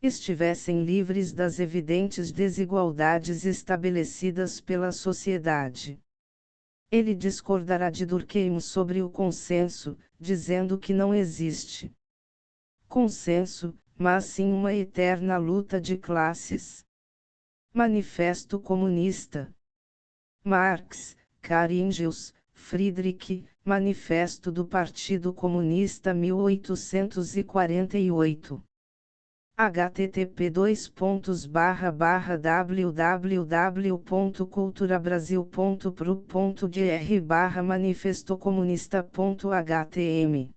estivessem livres das evidentes desigualdades estabelecidas pela sociedade. Ele discordará de Durkheim sobre o consenso, dizendo que não existe consenso, mas sim uma eterna luta de classes. Manifesto Comunista. Marx, Karl Engels, Friedrich, Manifesto do Partido Comunista 1848. http://www.culturabrasil.pro.gr/manifestocomunista.htm.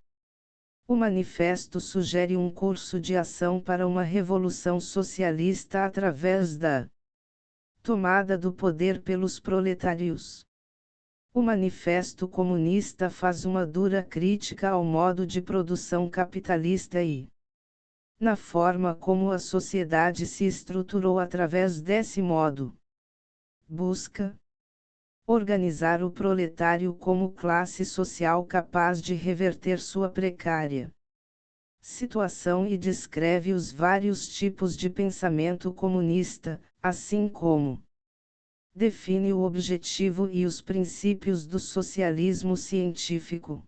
O manifesto sugere um curso de ação para uma revolução socialista através da tomada do poder pelos proletários. O Manifesto Comunista faz uma dura crítica ao modo de produção capitalista e na forma como a sociedade se estruturou através desse modo. Busca organizar o proletário como classe social capaz de reverter sua precária situação e descreve os vários tipos de pensamento comunista, assim como define o objetivo e os princípios do socialismo científico.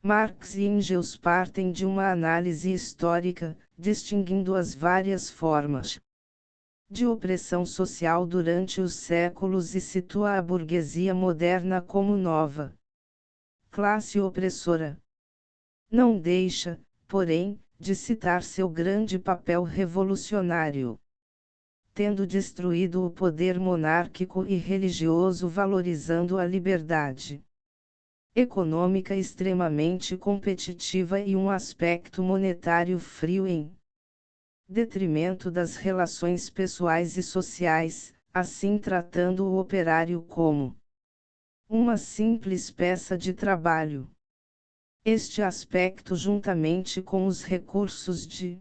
Marx e Engels partem de uma análise histórica, distinguindo as várias formas de opressão social durante os séculos e situa a burguesia moderna como nova classe opressora. Não deixa, porém, de citar seu grande papel revolucionário, tendo destruído o poder monárquico e religioso, valorizando a liberdade econômica extremamente competitiva e um aspecto monetário frio em detrimento das relações pessoais e sociais, assim tratando o operário como uma simples peça de trabalho. Este aspecto, juntamente com os recursos de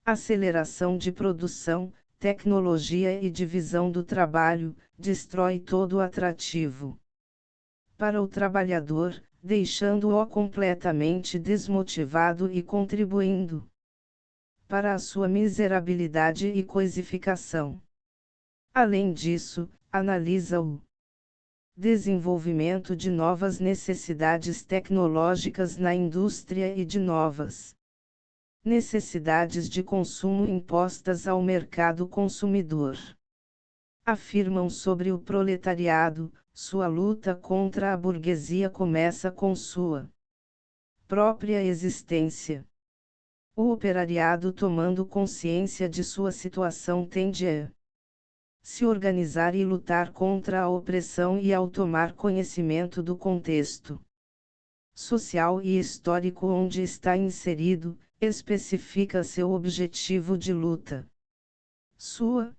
aceleração de produção, tecnologia e divisão do trabalho, destrói todo o atrativo para o trabalhador, deixando-o completamente desmotivado e contribuindo para a sua miserabilidade e coisificação. Além disso, analisa o desenvolvimento de novas necessidades tecnológicas na indústria e de novas necessidades de consumo impostas ao mercado consumidor. Afirmam sobre o proletariado: sua luta contra a burguesia começa com sua própria existência. O operariado, tomando consciência de sua situação, tende a se organizar e lutar contra a opressão, e ao tomar conhecimento do contexto social e histórico onde está inserido, especifica seu objetivo de luta. Sua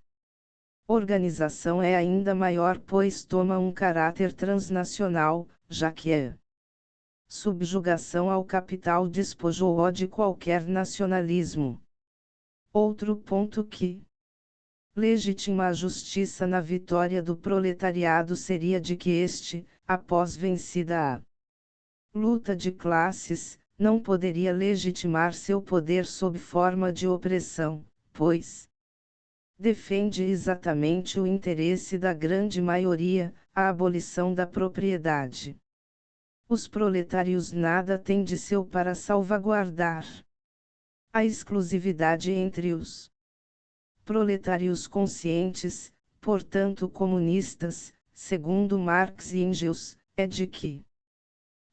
organização é ainda maior, pois toma um caráter transnacional, já que é subjugação ao capital despojou-o de qualquer nacionalismo. Outro ponto que legitima a justiça na vitória do proletariado seria de que este, após vencida a luta de classes, não poderia legitimar seu poder sob forma de opressão, pois defende exatamente o interesse da grande maioria, a abolição da propriedade. Os proletários nada têm de seu para salvaguardar a exclusividade entre os proletários conscientes, portanto comunistas, segundo Marx e Engels, é de que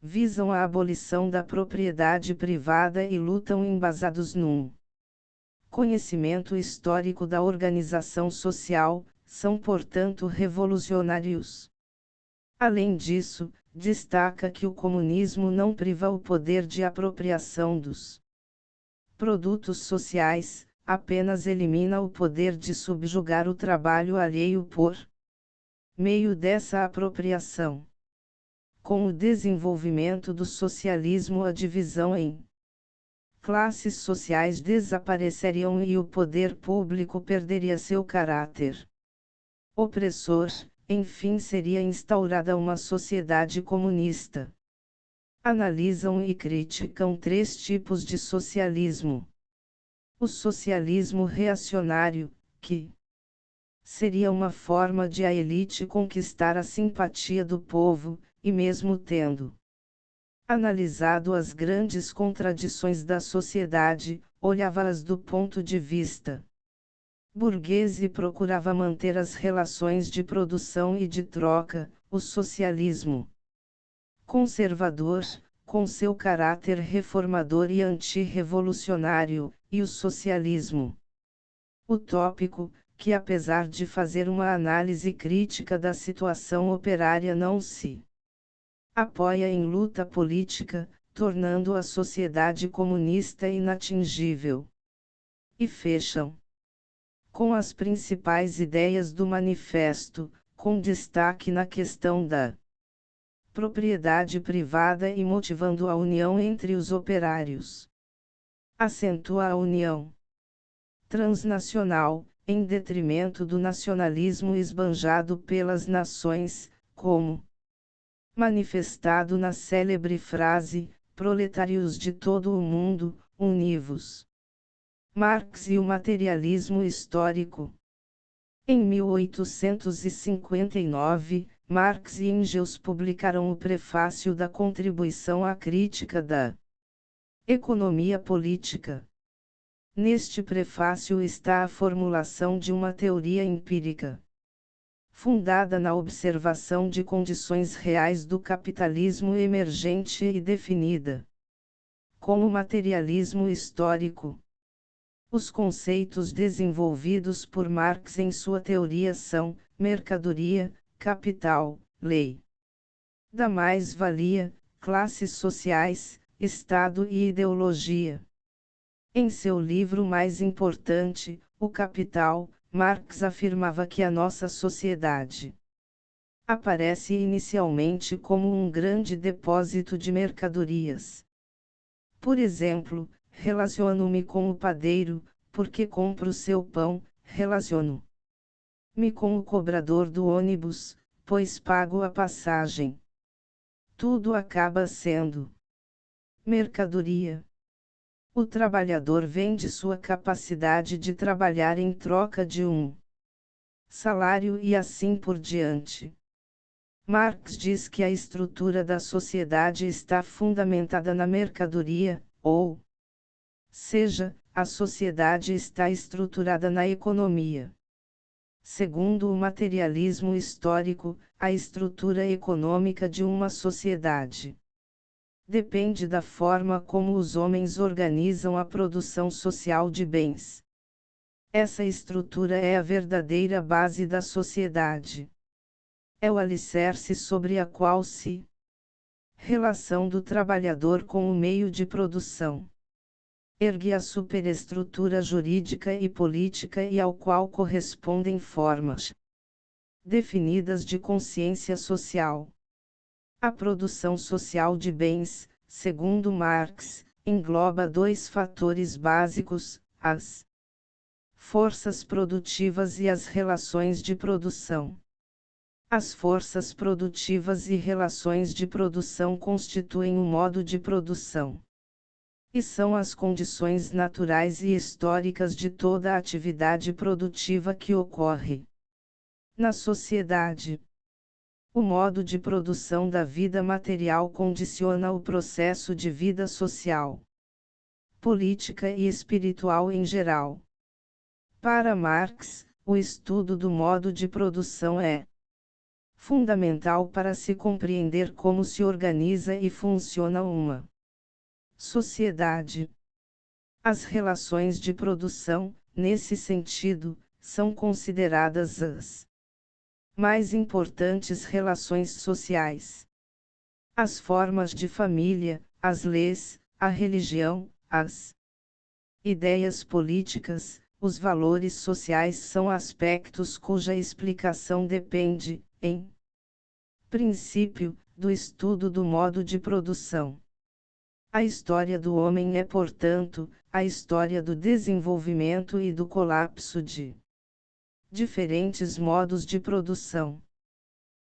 visam a abolição da propriedade privada e lutam embasados num conhecimento histórico da organização social, são portanto revolucionários. Além disso, destaca que o comunismo não priva o poder de apropriação dos produtos sociais, apenas elimina o poder de subjugar o trabalho alheio por meio dessa apropriação. Com o desenvolvimento do socialismo, a divisão em classes sociais desapareceriam e o poder público perderia seu caráter opressor. Enfim, seria instaurada uma sociedade comunista. Analisam e criticam três tipos de socialismo. O socialismo reacionário, que seria uma forma de a elite conquistar a simpatia do povo, e mesmo tendo analisado as grandes contradições da sociedade, olhava-as do ponto de vista burguês e procurava manter as relações de produção e de troca. O socialismo conservador, com seu caráter reformador e antirrevolucionário, e o socialismo utópico, que apesar de fazer uma análise crítica da situação operária não se apoia em luta política, tornando a sociedade comunista inatingível. E fecham com as principais ideias do manifesto, com destaque na questão da propriedade privada e motivando a união entre os operários. Acentua a união transnacional, em detrimento do nacionalismo esbanjado pelas nações, como manifestado na célebre frase: proletários de todo o mundo, univos. Marx e o materialismo histórico. Em 1859, Marx e Engels publicaram o prefácio da Contribuição à Crítica da Economia Política. Neste prefácio está a formulação de uma teoria empírica, fundada na observação de condições reais do capitalismo emergente e definida como materialismo histórico. Os conceitos desenvolvidos por Marx em sua teoria são: mercadoria, capital, lei da mais-valia, classes sociais, Estado e ideologia. Em seu livro mais importante, O Capital, Marx afirmava que a nossa sociedade aparece inicialmente como um grande depósito de mercadorias. Por exemplo, relaciono-me com o padeiro, porque compro seu pão, relaciono-me com o cobrador do ônibus, pois pago a passagem. Tudo acaba sendo mercadoria. O trabalhador vende sua capacidade de trabalhar em troca de um salário e assim por diante. Marx diz que a estrutura da sociedade está fundamentada na mercadoria, ou seja, a sociedade está estruturada na economia. Segundo o materialismo histórico, a estrutura econômica de uma sociedade depende da forma como os homens organizam a produção social de bens. Essa estrutura é a verdadeira base da sociedade. É o alicerce sobre a qual se relação do trabalhador com o meio de produção ergue a superestrutura jurídica e política e ao qual correspondem formas definidas de consciência social. A produção social de bens, segundo Marx, engloba dois fatores básicos: as forças produtivas e as relações de produção. As forças produtivas e relações de produção constituem o modo de produção e são as condições naturais e históricas de toda a atividade produtiva que ocorre na sociedade. O modo de produção da vida material condiciona o processo de vida social, política e espiritual em geral. Para Marx, o estudo do modo de produção é fundamental para se compreender como se organiza e funciona uma sociedade. As relações de produção, nesse sentido, são consideradas as mais importantes relações sociais. As formas de família, as leis, a religião, as ideias políticas, os valores sociais são aspectos cuja explicação depende, em princípio, do estudo do modo de produção. A história do homem é, portanto, a história do desenvolvimento e do colapso de diferentes modos de produção.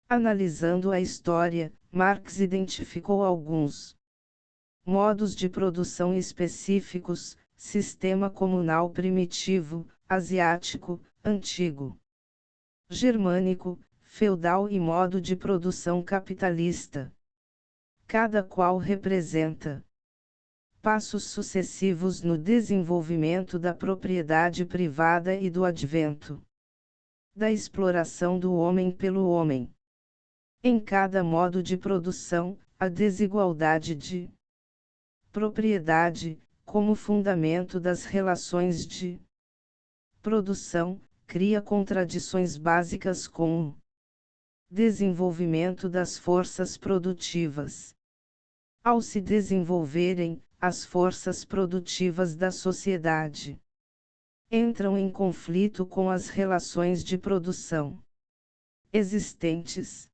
Analisando a história, Marx identificou alguns modos de produção específicos: sistema comunal primitivo, asiático, antigo, germânico, feudal e modo de produção capitalista. Cada qual representa passos sucessivos no desenvolvimento da propriedade privada e do advento da exploração do homem pelo homem. Em cada modo de produção, a desigualdade de propriedade, como fundamento das relações de produção, cria contradições básicas com o desenvolvimento das forças produtivas. Ao se desenvolverem, as forças produtivas da sociedade entram em conflito com as relações de produção existentes.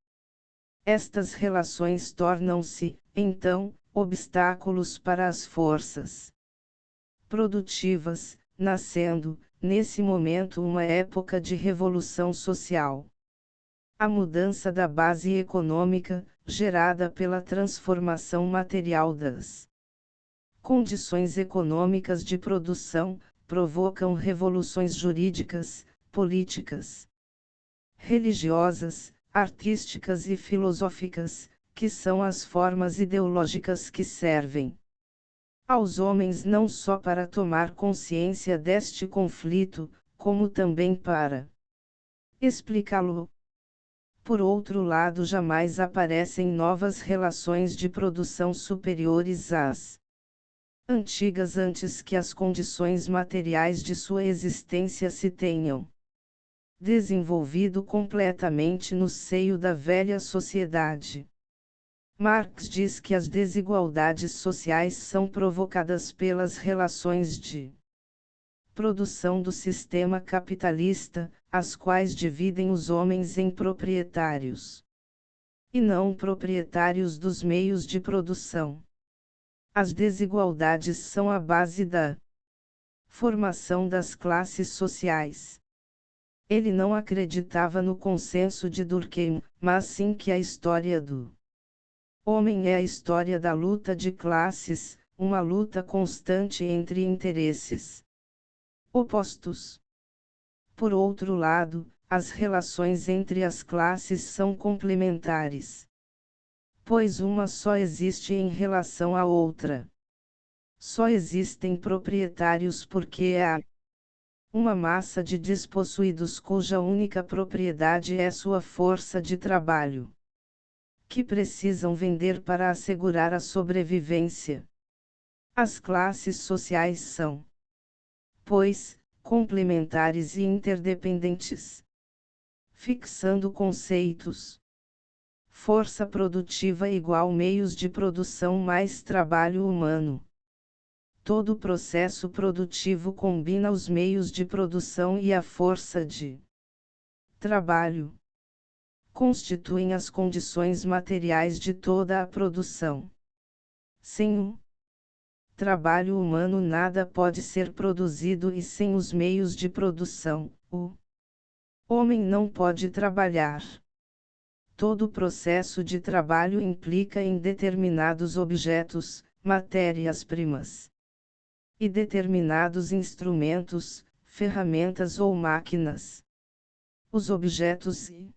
Estas relações tornam-se, então, obstáculos para as forças produtivas, nascendo, nesse momento, uma época de revolução social. A mudança da base econômica, gerada pela transformação material das condições econômicas de produção, provocam revoluções jurídicas, políticas, religiosas, artísticas e filosóficas, que são as formas ideológicas que servem aos homens não só para tomar consciência deste conflito, como também para explicá-lo. Por outro lado, jamais aparecem novas relações de produção superiores às antigas antes que as condições materiais de sua existência se tenham desenvolvido completamente no seio da velha sociedade. Marx diz que as desigualdades sociais são provocadas pelas relações de produção do sistema capitalista, as quais dividem os homens em proprietários e não proprietários dos meios de produção. As desigualdades são a base da formação das classes sociais. Ele não acreditava no consenso de Durkheim, mas sim que a história do homem é a história da luta de classes, uma luta constante entre interesses opostos. Por outro lado, as relações entre as classes são complementares, pois uma só existe em relação à outra. Só existem proprietários porque há uma massa de despossuídos cuja única propriedade é sua força de trabalho, que precisam vender para assegurar a sobrevivência. As classes sociais são, pois, complementares e interdependentes. Fixando conceitos. Força produtiva igual meios de produção mais trabalho humano. Todo processo produtivo combina os meios de produção e a força de trabalho. Constituem as condições materiais de toda a produção. Sem o trabalho humano nada pode ser produzido e sem os meios de produção, o homem não pode trabalhar. Todo processo de trabalho implica em determinados objetos, matérias-primas e determinados instrumentos, ferramentas ou máquinas. Os objetos e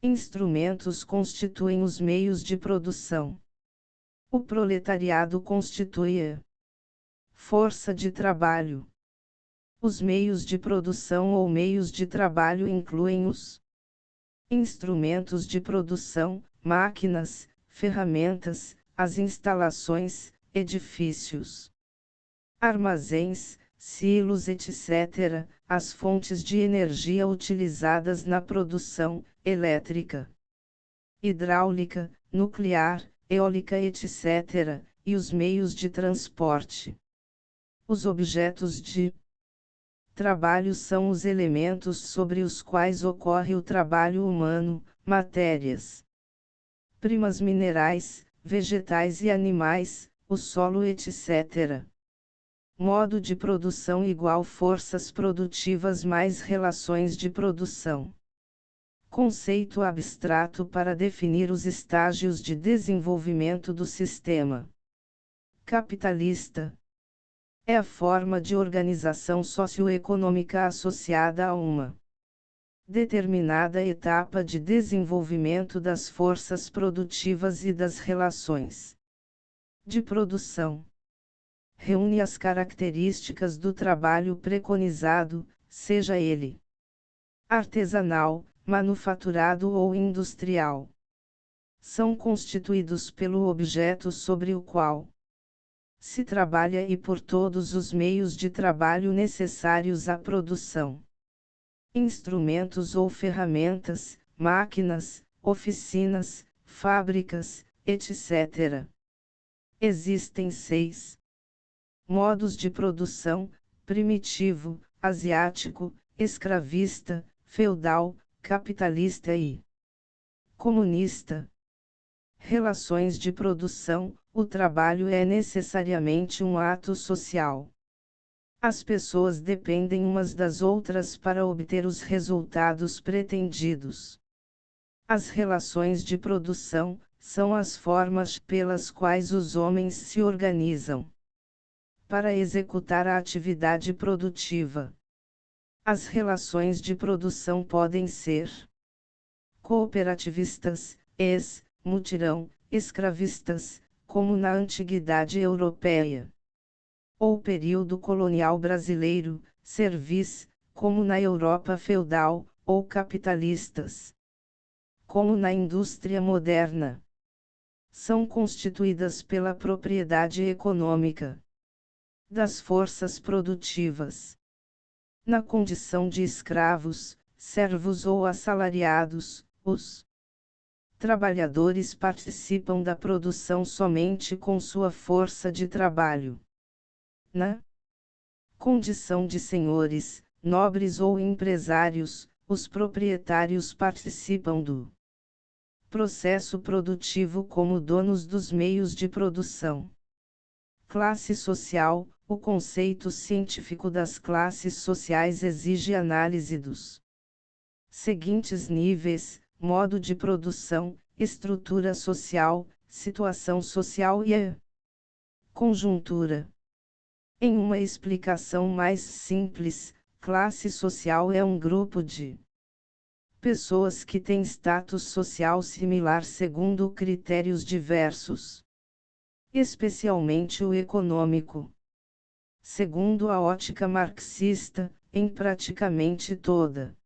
instrumentos constituem os meios de produção. O proletariado constitui a força de trabalho. Os meios de produção ou meios de trabalho incluem os instrumentos de produção, máquinas, ferramentas, as instalações, edifícios, armazéns, silos, etc., as fontes de energia utilizadas na produção, elétrica, hidráulica, nuclear, eólica, etc., e os meios de transporte. Os objetos de trabalho são os elementos sobre os quais ocorre o trabalho humano, matérias primas minerais, vegetais e animais, o solo, etc. Modo de produção igual forças produtivas mais relações de produção. Conceito abstrato para definir os estágios de desenvolvimento do sistema capitalista. É a forma de organização socioeconômica associada a uma determinada etapa de desenvolvimento das forças produtivas e das relações de produção. Reúne as características do trabalho preconizado, seja ele artesanal, manufaturado ou industrial. São constituídos pelo objeto sobre o qual se trabalha e por todos os meios de trabalho necessários à produção. Instrumentos ou ferramentas, máquinas, oficinas, fábricas, etc. Existem 6 modos de produção: primitivo, asiático, escravista, feudal, capitalista e comunista. Relações de produção. O trabalho é necessariamente um ato social. As pessoas dependem umas das outras para obter os resultados pretendidos. As relações de produção são as formas pelas quais os homens se organizam para executar a atividade produtiva. As relações de produção podem ser cooperativistas, mutirão, escravistas, como na antiguidade europeia, ou período colonial brasileiro, servis, como na Europa feudal, ou capitalistas, como na indústria moderna. São constituídas pela propriedade econômica das forças produtivas. Na condição de escravos, servos ou assalariados, os trabalhadores participam da produção somente com sua força de trabalho. Na condição de senhores, nobres ou empresários, os proprietários participam do processo produtivo como donos dos meios de produção. Classe social. O conceito científico das classes sociais exige análise dos seguintes níveis: modo de produção, estrutura social, situação social e a Conjuntura. Em uma explicação mais simples, classe social é um grupo de pessoas que têm status social similar segundo critérios diversos, especialmente o econômico. Segundo a ótica marxista, em praticamente toda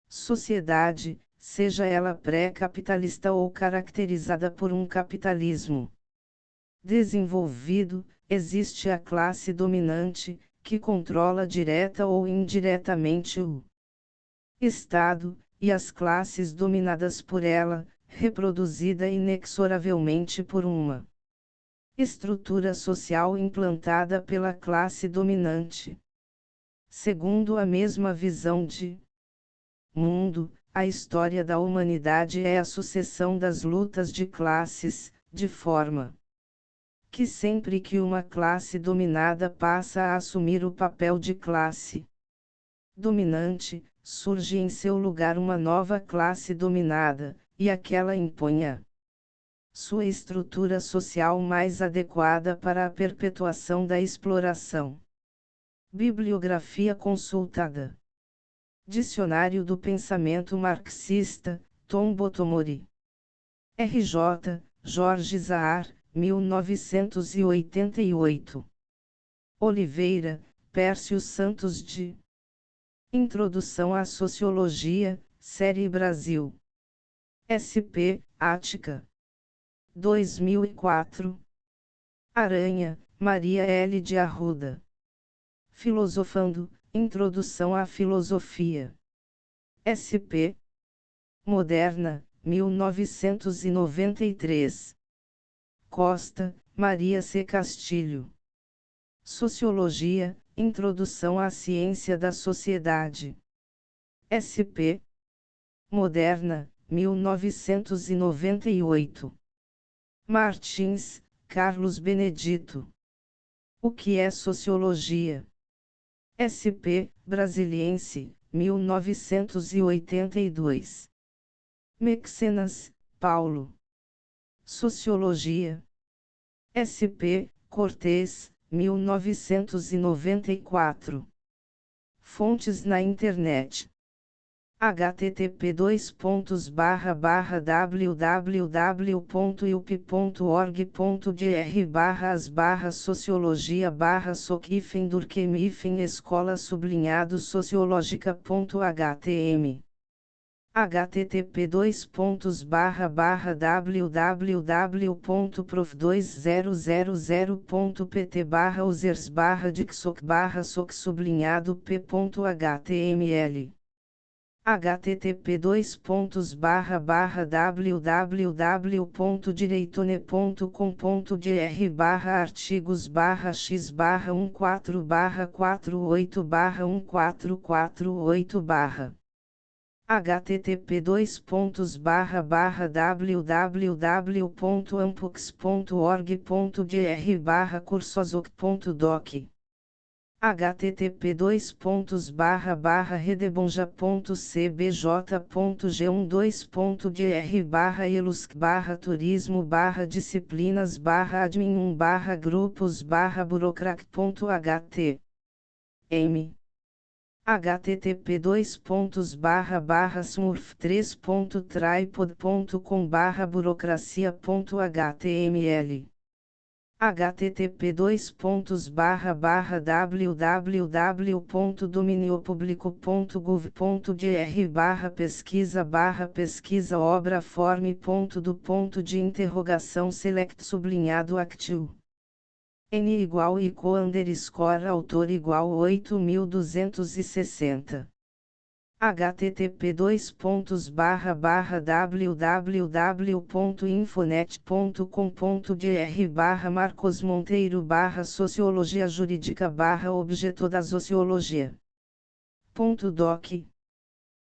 sociedade, seja ela pré-capitalista ou caracterizada por um capitalismo desenvolvido, existe a classe dominante, que controla direta ou indiretamente o Estado, e as classes dominadas por ela, reproduzida inexoravelmente por uma estrutura social implantada pela classe dominante. Segundo a mesma visão de mundo, a história da humanidade é a sucessão das lutas de classes, de forma que sempre que uma classe dominada passa a assumir o papel de classe dominante, surge em seu lugar uma nova classe dominada, e aquela impõe a sua estrutura social mais adequada para a perpetuação da exploração. Bibliografia consultada. Dicionário do Pensamento Marxista, Tom Botomori. R.J., Jorge Zahar, 1988. Oliveira, Pércio Santos de Introdução à Sociologia, Série Brasil. SP, Ática. 2004. Aranha, Maria L. de Arruda. Filosofando, Introdução à Filosofia. SP. Moderna, 1993. Costa, Maria C. Castilho. Sociologia, Introdução à Ciência da Sociedade. SP. Moderna, 1998. Martins, Carlos Benedito. O que é Sociologia? SP, Brasiliense, 1982. Mexenas, Paulo. Sociologia. SP, Cortês, 1994. Fontes na internet. http://www.iup.org.br/sociologia/sociológica.htm http://www.prof2000.pt/users/dixoc/soc_p.html http://direitone.com.br/artigos/x/148/1448/1448/ http://www.ampux.org.br/cursosoc.doc http://redebonja.cbj.g1.2.dr/elusc/turismo/disciplinas/admin1/grupos/burocract.htm http://smurf3.tripod.com/burocracia.html http://www.dominiopublico.gov.br/pesquisa/pesquisa obra-form.do.select_actu N igual _autor igual 8260. http://www.infonet.com.br/marcosmonteiro/sociologia jurídica/objeto da sociologia. .doc